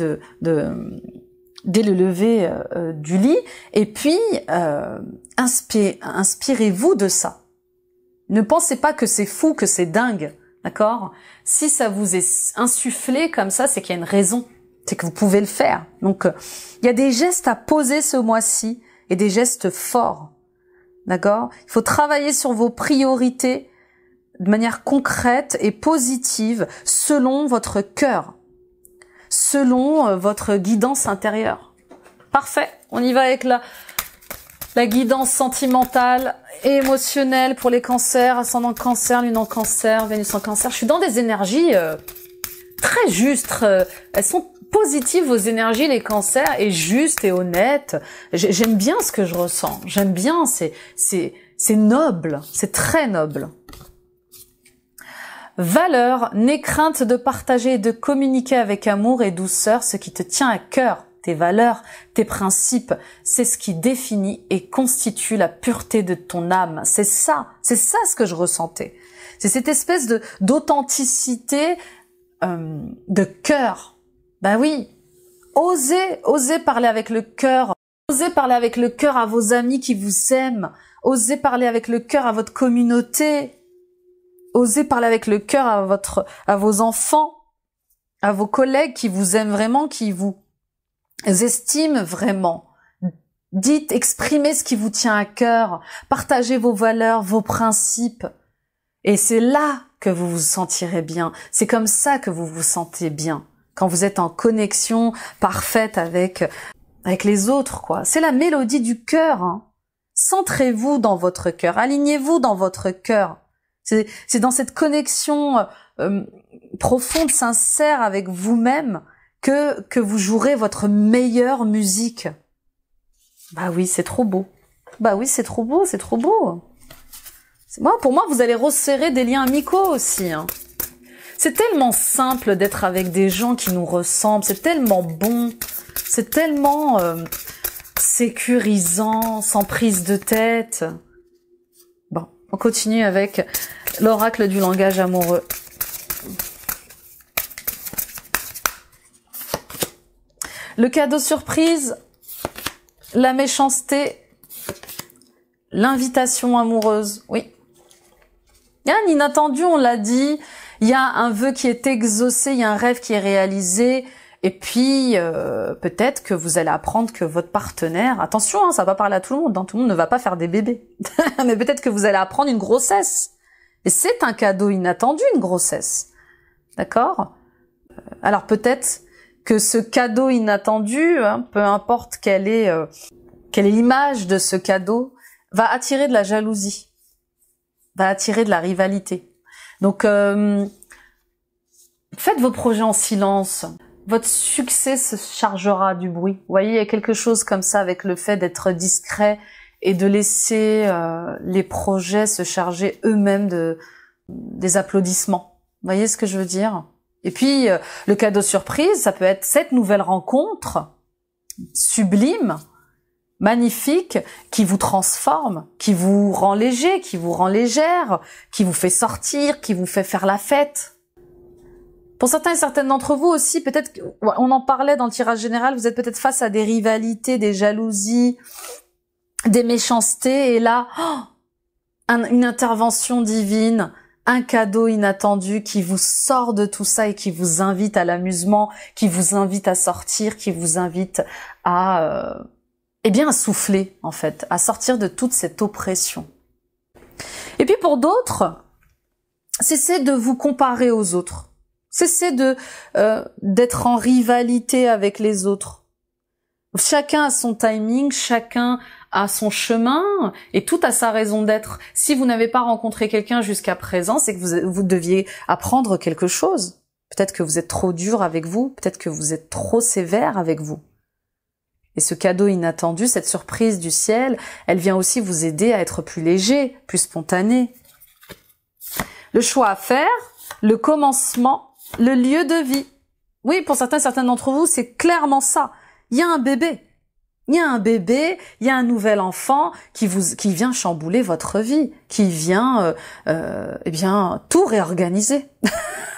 du lit. Et puis, inspirez-vous de ça. Ne pensez pas que c'est fou, que c'est dingue, d'accord? Si ça vous est insufflé comme ça, c'est qu'il y a une raison, c'est que vous pouvez le faire. Donc, il y a des gestes à poser ce mois-ci, et des gestes forts, d'accord? Il faut travailler sur vos priorités de manière concrète et positive selon votre cœur, selon votre guidance intérieure. Parfait, on y va avec la guidance sentimentale et émotionnelle pour les cancers, ascendant cancer, lune en cancer, Vénus en cancer. Je suis dans des énergies très justes, elles sont positives vos énergies, les cancers, et justes et honnêtes. J'aime bien ce que je ressens. J'aime bien, c'est noble, c'est très noble. Valeur, n'aie crainte de partager et de communiquer avec amour et douceur ce qui te tient à cœur. Tes valeurs, tes principes, c'est ce qui définit et constitue la pureté de ton âme. C'est ça ce que je ressentais. C'est cette espèce d'authenticité, de cœur. Ben oui, osez parler avec le cœur. Osez parler avec le cœur à vos amis qui vous aiment. Osez parler avec le cœur à votre communauté. Osez parler avec le cœur à vos enfants, à vos collègues qui vous aiment vraiment, qui vous estiment vraiment. Dites, exprimez ce qui vous tient à cœur. Partagez vos valeurs, vos principes. Et c'est là que vous vous sentirez bien. C'est comme ça que vous vous sentez bien. Quand vous êtes en connexion parfaite avec les autres, quoi. C'est la mélodie du cœur, hein. Centrez-vous dans votre cœur, alignez-vous dans votre cœur. C'est dans cette connexion profonde, sincère avec vous-même que vous jouerez votre meilleure musique. Bah oui, c'est trop beau. Bah oui, c'est trop beau, c'est trop beau. Pour moi, vous allez resserrer des liens amicaux aussi, hein. C'est tellement simple d'être avec des gens qui nous ressemblent, c'est tellement bon, c'est tellement sécurisant, sans prise de tête. Bon, on continue avec l'oracle du langage amoureux. Le cadeau surprise, la méchanceté, l'invitation amoureuse, oui. Il y a un inattendu, on l'a dit. Il y a un vœu qui est exaucé, il y a un rêve qui est réalisé, et puis peut-être que vous allez apprendre que votre partenaire, attention, hein, ça va pas parler à tout le monde, hein, tout le monde ne va pas faire des bébés, mais peut-être que vous allez apprendre une grossesse, et c'est un cadeau inattendu, une grossesse, d'accord? Alors peut-être que ce cadeau inattendu, hein, peu importe quelle est l'image de ce cadeau, va attirer de la jalousie, va attirer de la rivalité. Donc, faites vos projets en silence. Votre succès se chargera du bruit. Vous voyez, il y a quelque chose comme ça avec le fait d'être discret et de laisser les projets se charger eux-mêmes des applaudissements. Vous voyez ce que je veux dire? Et puis, le cadeau surprise, ça peut être cette nouvelle rencontre sublime, magnifique, qui vous transforme, qui vous rend léger, qui vous rend légère, qui vous fait sortir, qui vous fait faire la fête. Pour certains et certaines d'entre vous aussi, peut-être, on en parlait dans le tirage général, vous êtes peut-être face à des rivalités, des jalousies, des méchancetés, et là, une intervention divine, un cadeau inattendu qui vous sort de tout ça et qui vous invite à l'amusement, qui vous invite à sortir, qui vous invite à souffler, en fait, à sortir de toute cette oppression. Et puis pour d'autres, cessez de vous comparer aux autres. Cessez d'être en rivalité avec les autres. Chacun a son timing, chacun a son chemin, et tout a sa raison d'être. Si vous n'avez pas rencontré quelqu'un jusqu'à présent, c'est que vous deviez apprendre quelque chose. Peut-être que vous êtes trop dur avec vous, peut-être que vous êtes trop sévère avec vous. Et ce cadeau inattendu, cette surprise du ciel, elle vient aussi vous aider à être plus léger, plus spontané. Le choix à faire, le commencement, le lieu de vie. Oui, pour certains d'entre vous, c'est clairement ça. Il y a un bébé. Il y a un bébé, il y a un nouvel enfant qui vient chambouler votre vie, qui vient, eh bien, tout réorganiser.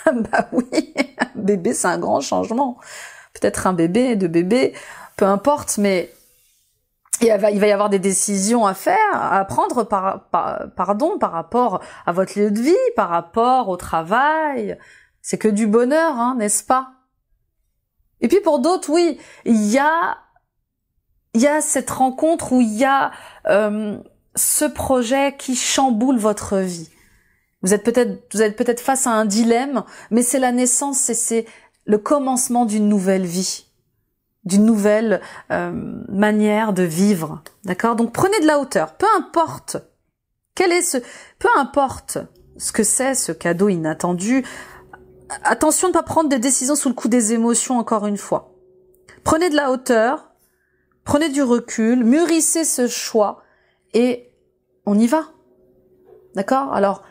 Bah oui, un bébé, c'est un grand changement. Peut-être un bébé, deux bébés, peu importe, mais il va y avoir des décisions à faire, à prendre par rapport à votre lieu de vie, par rapport au travail. C'est que du bonheur, hein, n'est-ce pas? Et puis pour d'autres, oui, il y a cette rencontre où il y a ce projet qui chamboule votre vie. Vous êtes peut-être face à un dilemme, mais c'est la naissance et c'est le commencement d'une nouvelle vie, d'une nouvelle manière de vivre. D'accord? Donc prenez de la hauteur, peu importe peu importe ce que c'est ce cadeau inattendu. Attention de ne pas prendre des décisions sous le coup des émotions, encore une fois. Prenez de la hauteur, prenez du recul, mûrissez ce choix et on y va. D'accord? Alors,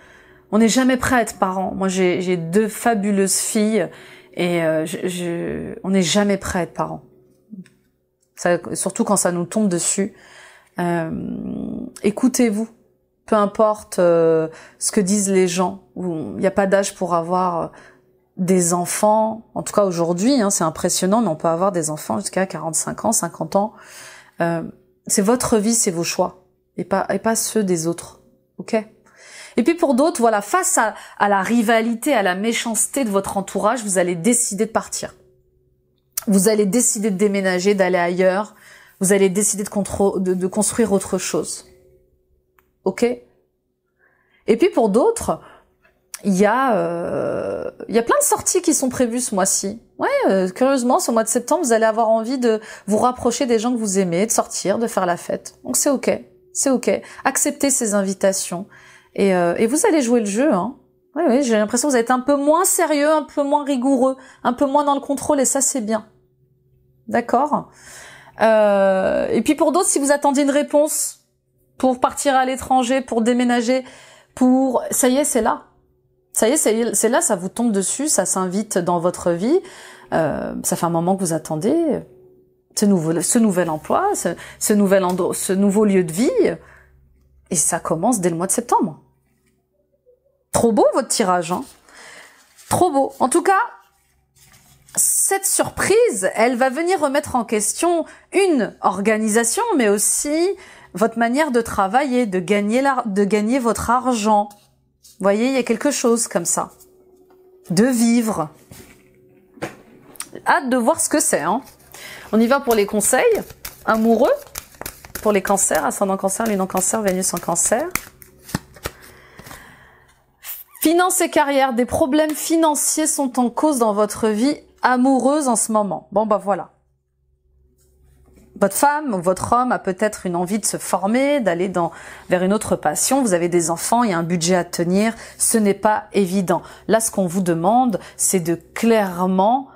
on n'est jamais prêt à être parent. Moi, j'ai deux fabuleuses filles et on n'est jamais prêt à être parent. Ça, surtout quand ça nous tombe dessus. Écoutez-vous. Peu importe ce que disent les gens. Il n'y a pas d'âge pour avoir des enfants. En tout cas, aujourd'hui, hein, c'est impressionnant, mais on peut avoir des enfants jusqu'à 45 ans, 50 ans. C'est votre vie, c'est vos choix. Et pas ceux des autres. Ok? Et puis pour d'autres, voilà, face à la rivalité, à la méchanceté de votre entourage, vous allez décider de partir. Vous allez décider de déménager, d'aller ailleurs. Vous allez décider de construire autre chose. Ok? Et puis pour d'autres, il y a plein de sorties qui sont prévues ce mois-ci. Ouais, curieusement, ce mois de septembre, vous allez avoir envie de vous rapprocher des gens que vous aimez, de sortir, de faire la fête. Donc c'est ok. C'est ok. Acceptez ces invitations. Et vous allez jouer le jeu, hein. Oui, j'ai l'impression que vous êtes un peu moins sérieux, un peu moins rigoureux, un peu moins dans le contrôle, et ça, c'est bien. D'accord? Et puis pour d'autres, si vous attendiez une réponse pour partir à l'étranger, pour déménager, ça y est, c'est là. Ça y est, c'est là, ça vous tombe dessus, ça s'invite dans votre vie. Ça fait un moment que vous attendez ce nouvel emploi, ce nouveau lieu de vie. Et ça commence dès le mois de septembre. Trop beau votre tirage, hein? Trop beau. En tout cas, cette surprise, elle va venir remettre en question une organisation, mais aussi votre manière de travailler, de gagner votre argent. Vous voyez, il y a quelque chose comme ça. De vivre. Hâte de voir ce que c'est, hein? On y va pour les conseils amoureux. Pour les cancers, ascendant cancer, lune en cancer, Vénus en cancer. Finances et carrière, des problèmes financiers sont en cause dans votre vie amoureuse en ce moment. Bon, bah voilà. Votre femme ou votre homme a peut-être une envie de se former, d'aller vers une autre passion. Vous avez des enfants, il y a un budget à tenir. Ce n'est pas évident. Là, ce qu'on vous demande, c'est de clairement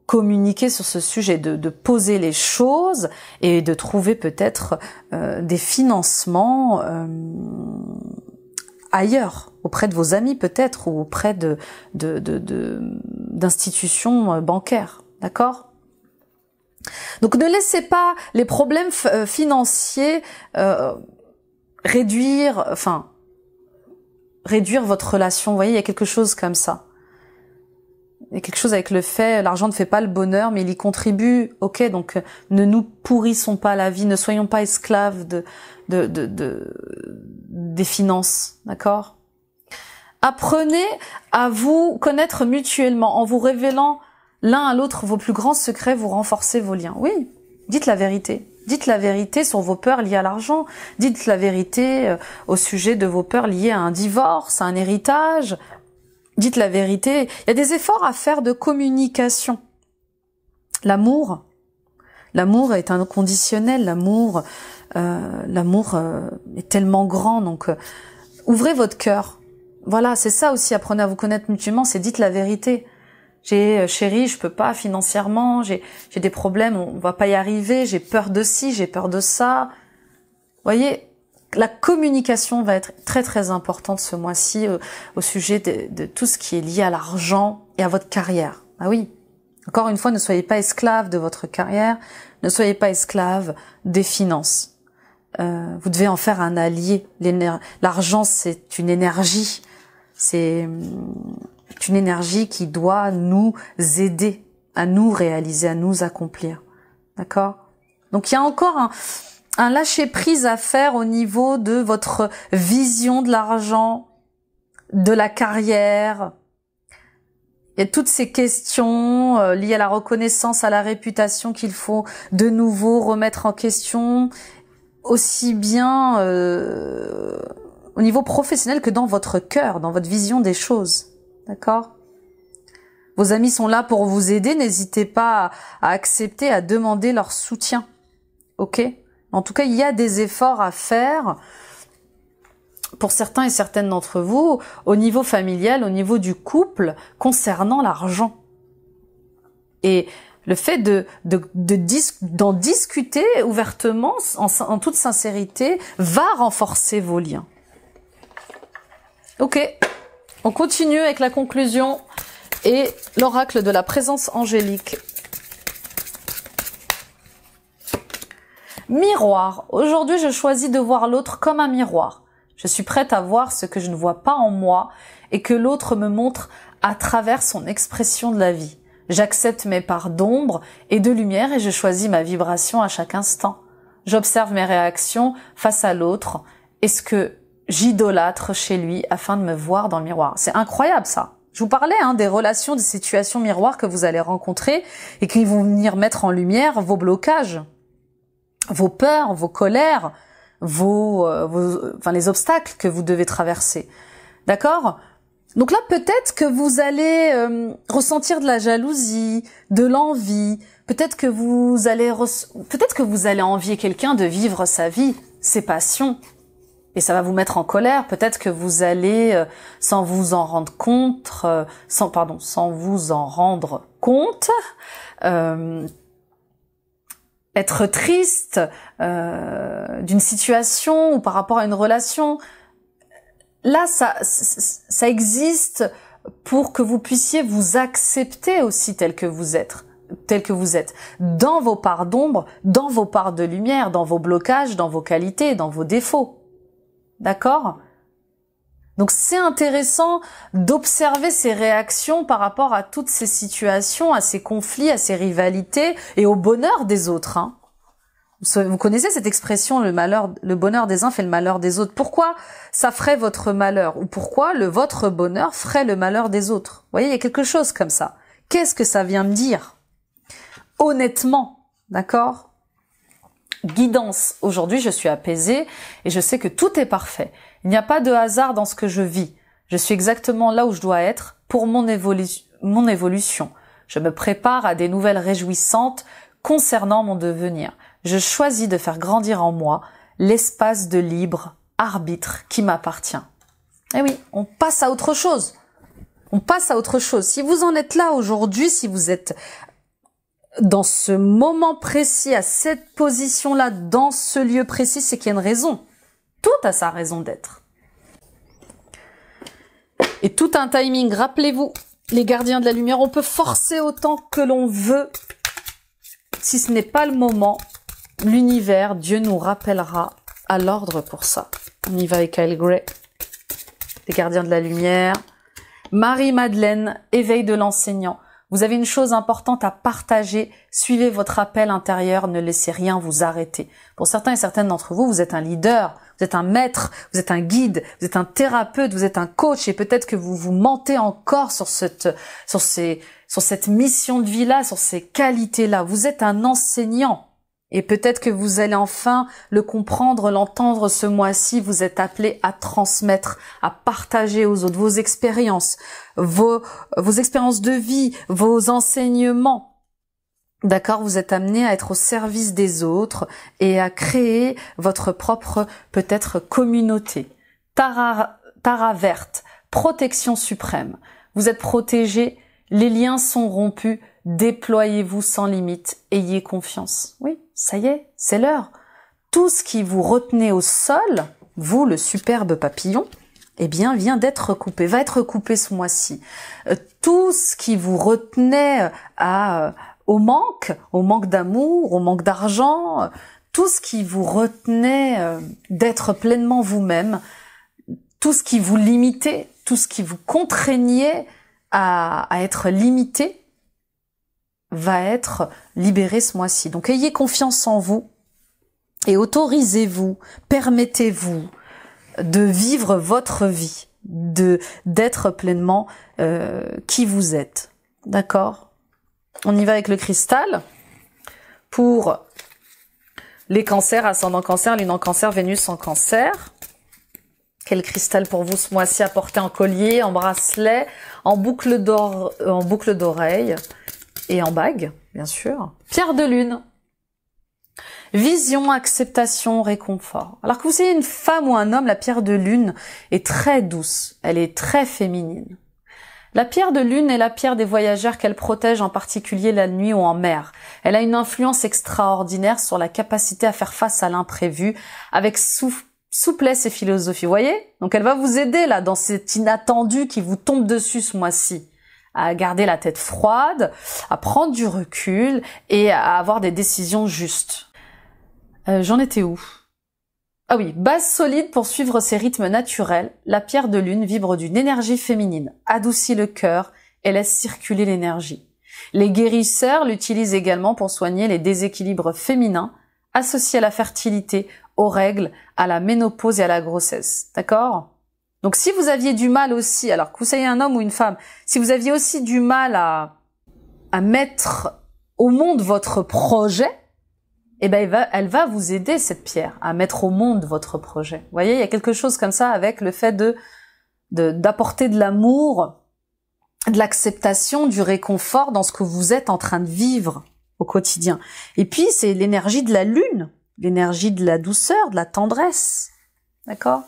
communiquer sur ce sujet, de poser les choses et de trouver peut-être des financements ailleurs, auprès de vos amis peut-être, ou auprès d'institutions bancaires, d'accord? Donc ne laissez pas les problèmes financiers réduire votre relation. Vous voyez, il y a quelque chose comme ça. Il y a quelque chose avec le fait, l'argent ne fait pas le bonheur, mais il y contribue. Ok, donc ne nous pourrissons pas la vie, ne soyons pas esclaves des finances, d'accord? Apprenez à vous connaître mutuellement en vous révélant l'un à l'autre vos plus grands secrets, vous renforcez vos liens. Oui, dites la vérité. Dites la vérité sur vos peurs liées à l'argent. Dites la vérité au sujet de vos peurs liées à un divorce, à un héritage. Dites la vérité. Il y a des efforts à faire de communication. L'amour est inconditionnel. L'amour est tellement grand. Donc, ouvrez votre cœur. Voilà, c'est ça aussi. Apprenez à vous connaître mutuellement. C'est dites la vérité. Chérie, je peux pas financièrement, j'ai des problèmes, on va pas y arriver, j'ai peur de ci, j'ai peur de ça. Vous voyez, la communication va être très très importante ce mois-ci au sujet de tout ce qui est lié à l'argent et à votre carrière. Ah oui. Encore une fois, ne soyez pas esclave de votre carrière, ne soyez pas esclave des finances. Vous devez en faire un allié. L'argent, c'est une énergie. C'est une énergie qui doit nous aider à nous réaliser, à nous accomplir. D'accord? Donc il y a encore un lâcher-prise à faire au niveau de votre vision de l'argent, de la carrière. Il y a toutes ces questions liées à la reconnaissance, à la réputation qu'il faut de nouveau remettre en question, aussi bien au niveau professionnel que dans votre cœur, dans votre vision des choses. D'accord? Vos amis sont là pour vous aider, n'hésitez pas à accepter, à demander leur soutien. Ok? En tout cas, il y a des efforts à faire pour certains et certaines d'entre vous, au niveau familial, au niveau du couple, concernant l'argent. Et le fait d'en discuter ouvertement, en toute sincérité, va renforcer vos liens. Ok, on continue avec la conclusion et l'oracle de la présence angélique. Miroir. Aujourd'hui, je choisis de voir l'autre comme un miroir. Je suis prête à voir ce que je ne vois pas en moi et que l'autre me montre à travers son expression de la vie. J'accepte mes parts d'ombre et de lumière et je choisis ma vibration à chaque instant. J'observe mes réactions face à l'autre et ce que j'idolâtre chez lui afin de me voir dans le miroir. C'est incroyable ça. Je vous parlais des relations, des situations miroirs que vous allez rencontrer et qui vont venir mettre en lumière vos blocages, vos peurs, vos colères, les obstacles que vous devez traverser. D'accord? Donc là, peut-être que vous allez ressentir de la jalousie, de l'envie, peut-être que vous allez envier quelqu'un de vivre sa vie, ses passions, et ça va vous mettre en colère. Peut-être que vous allez, sans vous en rendre compte, être triste d'une situation ou par rapport à une relation. Là, ça existe pour que vous puissiez vous accepter aussi tel que vous êtes, dans vos parts d'ombre, dans vos parts de lumière, dans vos blocages, dans vos qualités, dans vos défauts. D'accord? Donc c'est intéressant d'observer ces réactions par rapport à toutes ces situations, à ces conflits, à ces rivalités et au bonheur des autres. Vous connaissez cette expression, le bonheur des uns fait le malheur des autres. Pourquoi ça ferait votre malheur ou pourquoi votre bonheur ferait le malheur des autres? Vous voyez, il y a quelque chose comme ça. Qu'est-ce que ça vient me dire? Honnêtement, d'accord? Guidance. Aujourd'hui, je suis apaisée et je sais que tout est parfait. Il n'y a pas de hasard dans ce que je vis. Je suis exactement là où je dois être pour mon évolution. Je me prépare à des nouvelles réjouissantes concernant mon devenir. Je choisis de faire grandir en moi l'espace de libre arbitre qui m'appartient. Eh oui, on passe à autre chose. On passe à autre chose. Si vous en êtes là aujourd'hui, si vous êtes dans ce moment précis, à cette position-là, dans ce lieu précis, c'est qu'il y a une raison. Tout a sa raison d'être. Et tout un timing. Rappelez-vous, les gardiens de la lumière, on peut forcer autant que l'on veut. Si ce n'est pas le moment, l'univers, Dieu nous rappellera à l'ordre pour ça. On y va avec Kyle Gray, les gardiens de la lumière. Marie-Madeleine, éveil de l'enseignant. Vous avez une chose importante à partager. Suivez votre appel intérieur, ne laissez rien vous arrêter. Pour certains et certaines d'entre vous, vous êtes un leader, vous êtes un maître, vous êtes un guide, vous êtes un thérapeute, vous êtes un coach et peut-être que vous vous mentez encore sur cette mission de vie-là, sur ces qualités-là. Vous êtes un enseignant. Et peut-être que vous allez enfin le comprendre, l'entendre ce mois-ci. Vous êtes appelé à transmettre, à partager aux autres vos expériences, vos expériences de vie, vos enseignements. D'accord? Vous êtes amené à être au service des autres et à créer votre propre, peut-être, communauté. Tara verte, protection suprême. Vous êtes protégé Les liens sont rompus, déployez-vous sans limite, ayez confiance. Oui, ça y est, c'est l'heure. Tout ce qui vous retenait au sol, vous, le superbe papillon, eh bien, vient d'être coupé, va être coupé ce mois-ci. Tout ce qui vous retenait au manque d'amour, au manque d'argent, tout ce qui vous retenait d'être pleinement vous-même, tout ce qui vous limitait, tout ce qui vous contraignait à être limité, va être libéré ce mois-ci. Donc, ayez confiance en vous et autorisez-vous, permettez-vous de vivre votre vie, d'être pleinement qui vous êtes. D'accord? On y va avec le cristal pour les cancers, ascendant cancer, lune en cancer, Vénus en cancer. Quel cristal pour vous ce mois-ci à porter en collier, en bracelet, en boucle d'oreille et en bague, bien sûr. Pierre de lune. Vision, acceptation, réconfort. Alors que vous soyez une femme ou un homme, la pierre de lune est très douce, elle est très féminine. La pierre de lune est la pierre des voyageurs qu'elle protège en particulier la nuit ou en mer. Elle a une influence extraordinaire sur la capacité à faire face à l'imprévu avec souplesse et philosophie. Vous voyez? Donc elle va vous aider là dans cet inattendu qui vous tombe dessus ce mois-ci, à garder la tête froide, à prendre du recul et à avoir des décisions justes. J'en étais où? Ah oui, base solide pour suivre ses rythmes naturels, la pierre de lune vibre d'une énergie féminine, adoucit le cœur et laisse circuler l'énergie. Les guérisseurs l'utilisent également pour soigner les déséquilibres féminins associés à la fertilité, aux règles, à la ménopause et à la grossesse. D'accord? Donc si vous aviez du mal aussi, alors que vous soyez un homme ou une femme, si vous aviez aussi du mal à mettre au monde votre projet, eh ben elle va vous aider, cette pierre, à mettre au monde votre projet. Vous voyez, il y a quelque chose comme ça avec le fait d'apporter de l'amour, de l'acceptation, du réconfort dans ce que vous êtes en train de vivre au quotidien. Et puis, c'est l'énergie de la lune, l'énergie de la douceur, de la tendresse. D'accord?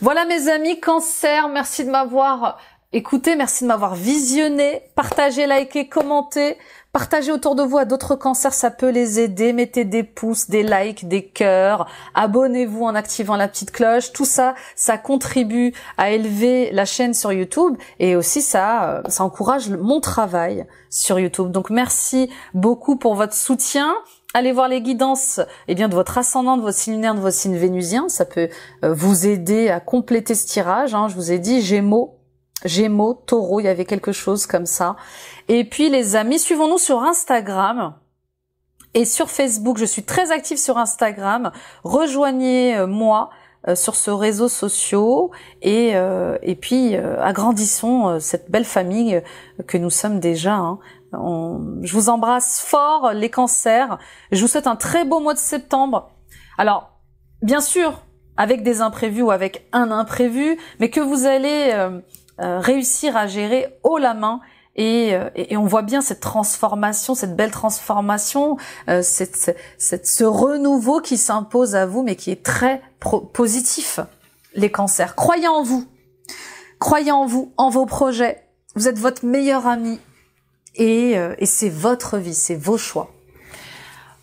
Voilà mes amis Cancer, merci de m'avoir écouté, merci de m'avoir visionné, partagez, likez, commentez. Partagez autour de vous à d'autres cancers, ça peut les aider. Mettez des pouces, des likes, des cœurs. Abonnez-vous en activant la petite cloche. Tout ça, ça contribue à élever la chaîne sur YouTube et aussi ça encourage mon travail sur YouTube. Donc merci beaucoup pour votre soutien. Allez voir les guidances de votre ascendant, de votre signe lunaire, de votre signe vénusien. Ça peut vous aider à compléter ce tirage. Je vous ai dit Gémeaux, Taureau, il y avait quelque chose comme ça. Et puis les amis, suivons-nous sur Instagram et sur Facebook. Je suis très active sur Instagram. Rejoignez-moi sur ce réseau social et puis agrandissons cette belle famille que nous sommes déjà. Je vous embrasse fort les cancers. Je vous souhaite un très beau mois de septembre. Alors, bien sûr, avec des imprévus ou avec un imprévu, mais que vous allez réussir à gérer haut la main et on voit bien cette transformation, cette belle transformation, ce renouveau qui s'impose à vous mais qui est très positif, les cancers. Croyez en vous, en vos projets, vous êtes votre meilleur ami et c'est votre vie, c'est vos choix.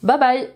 Bye bye.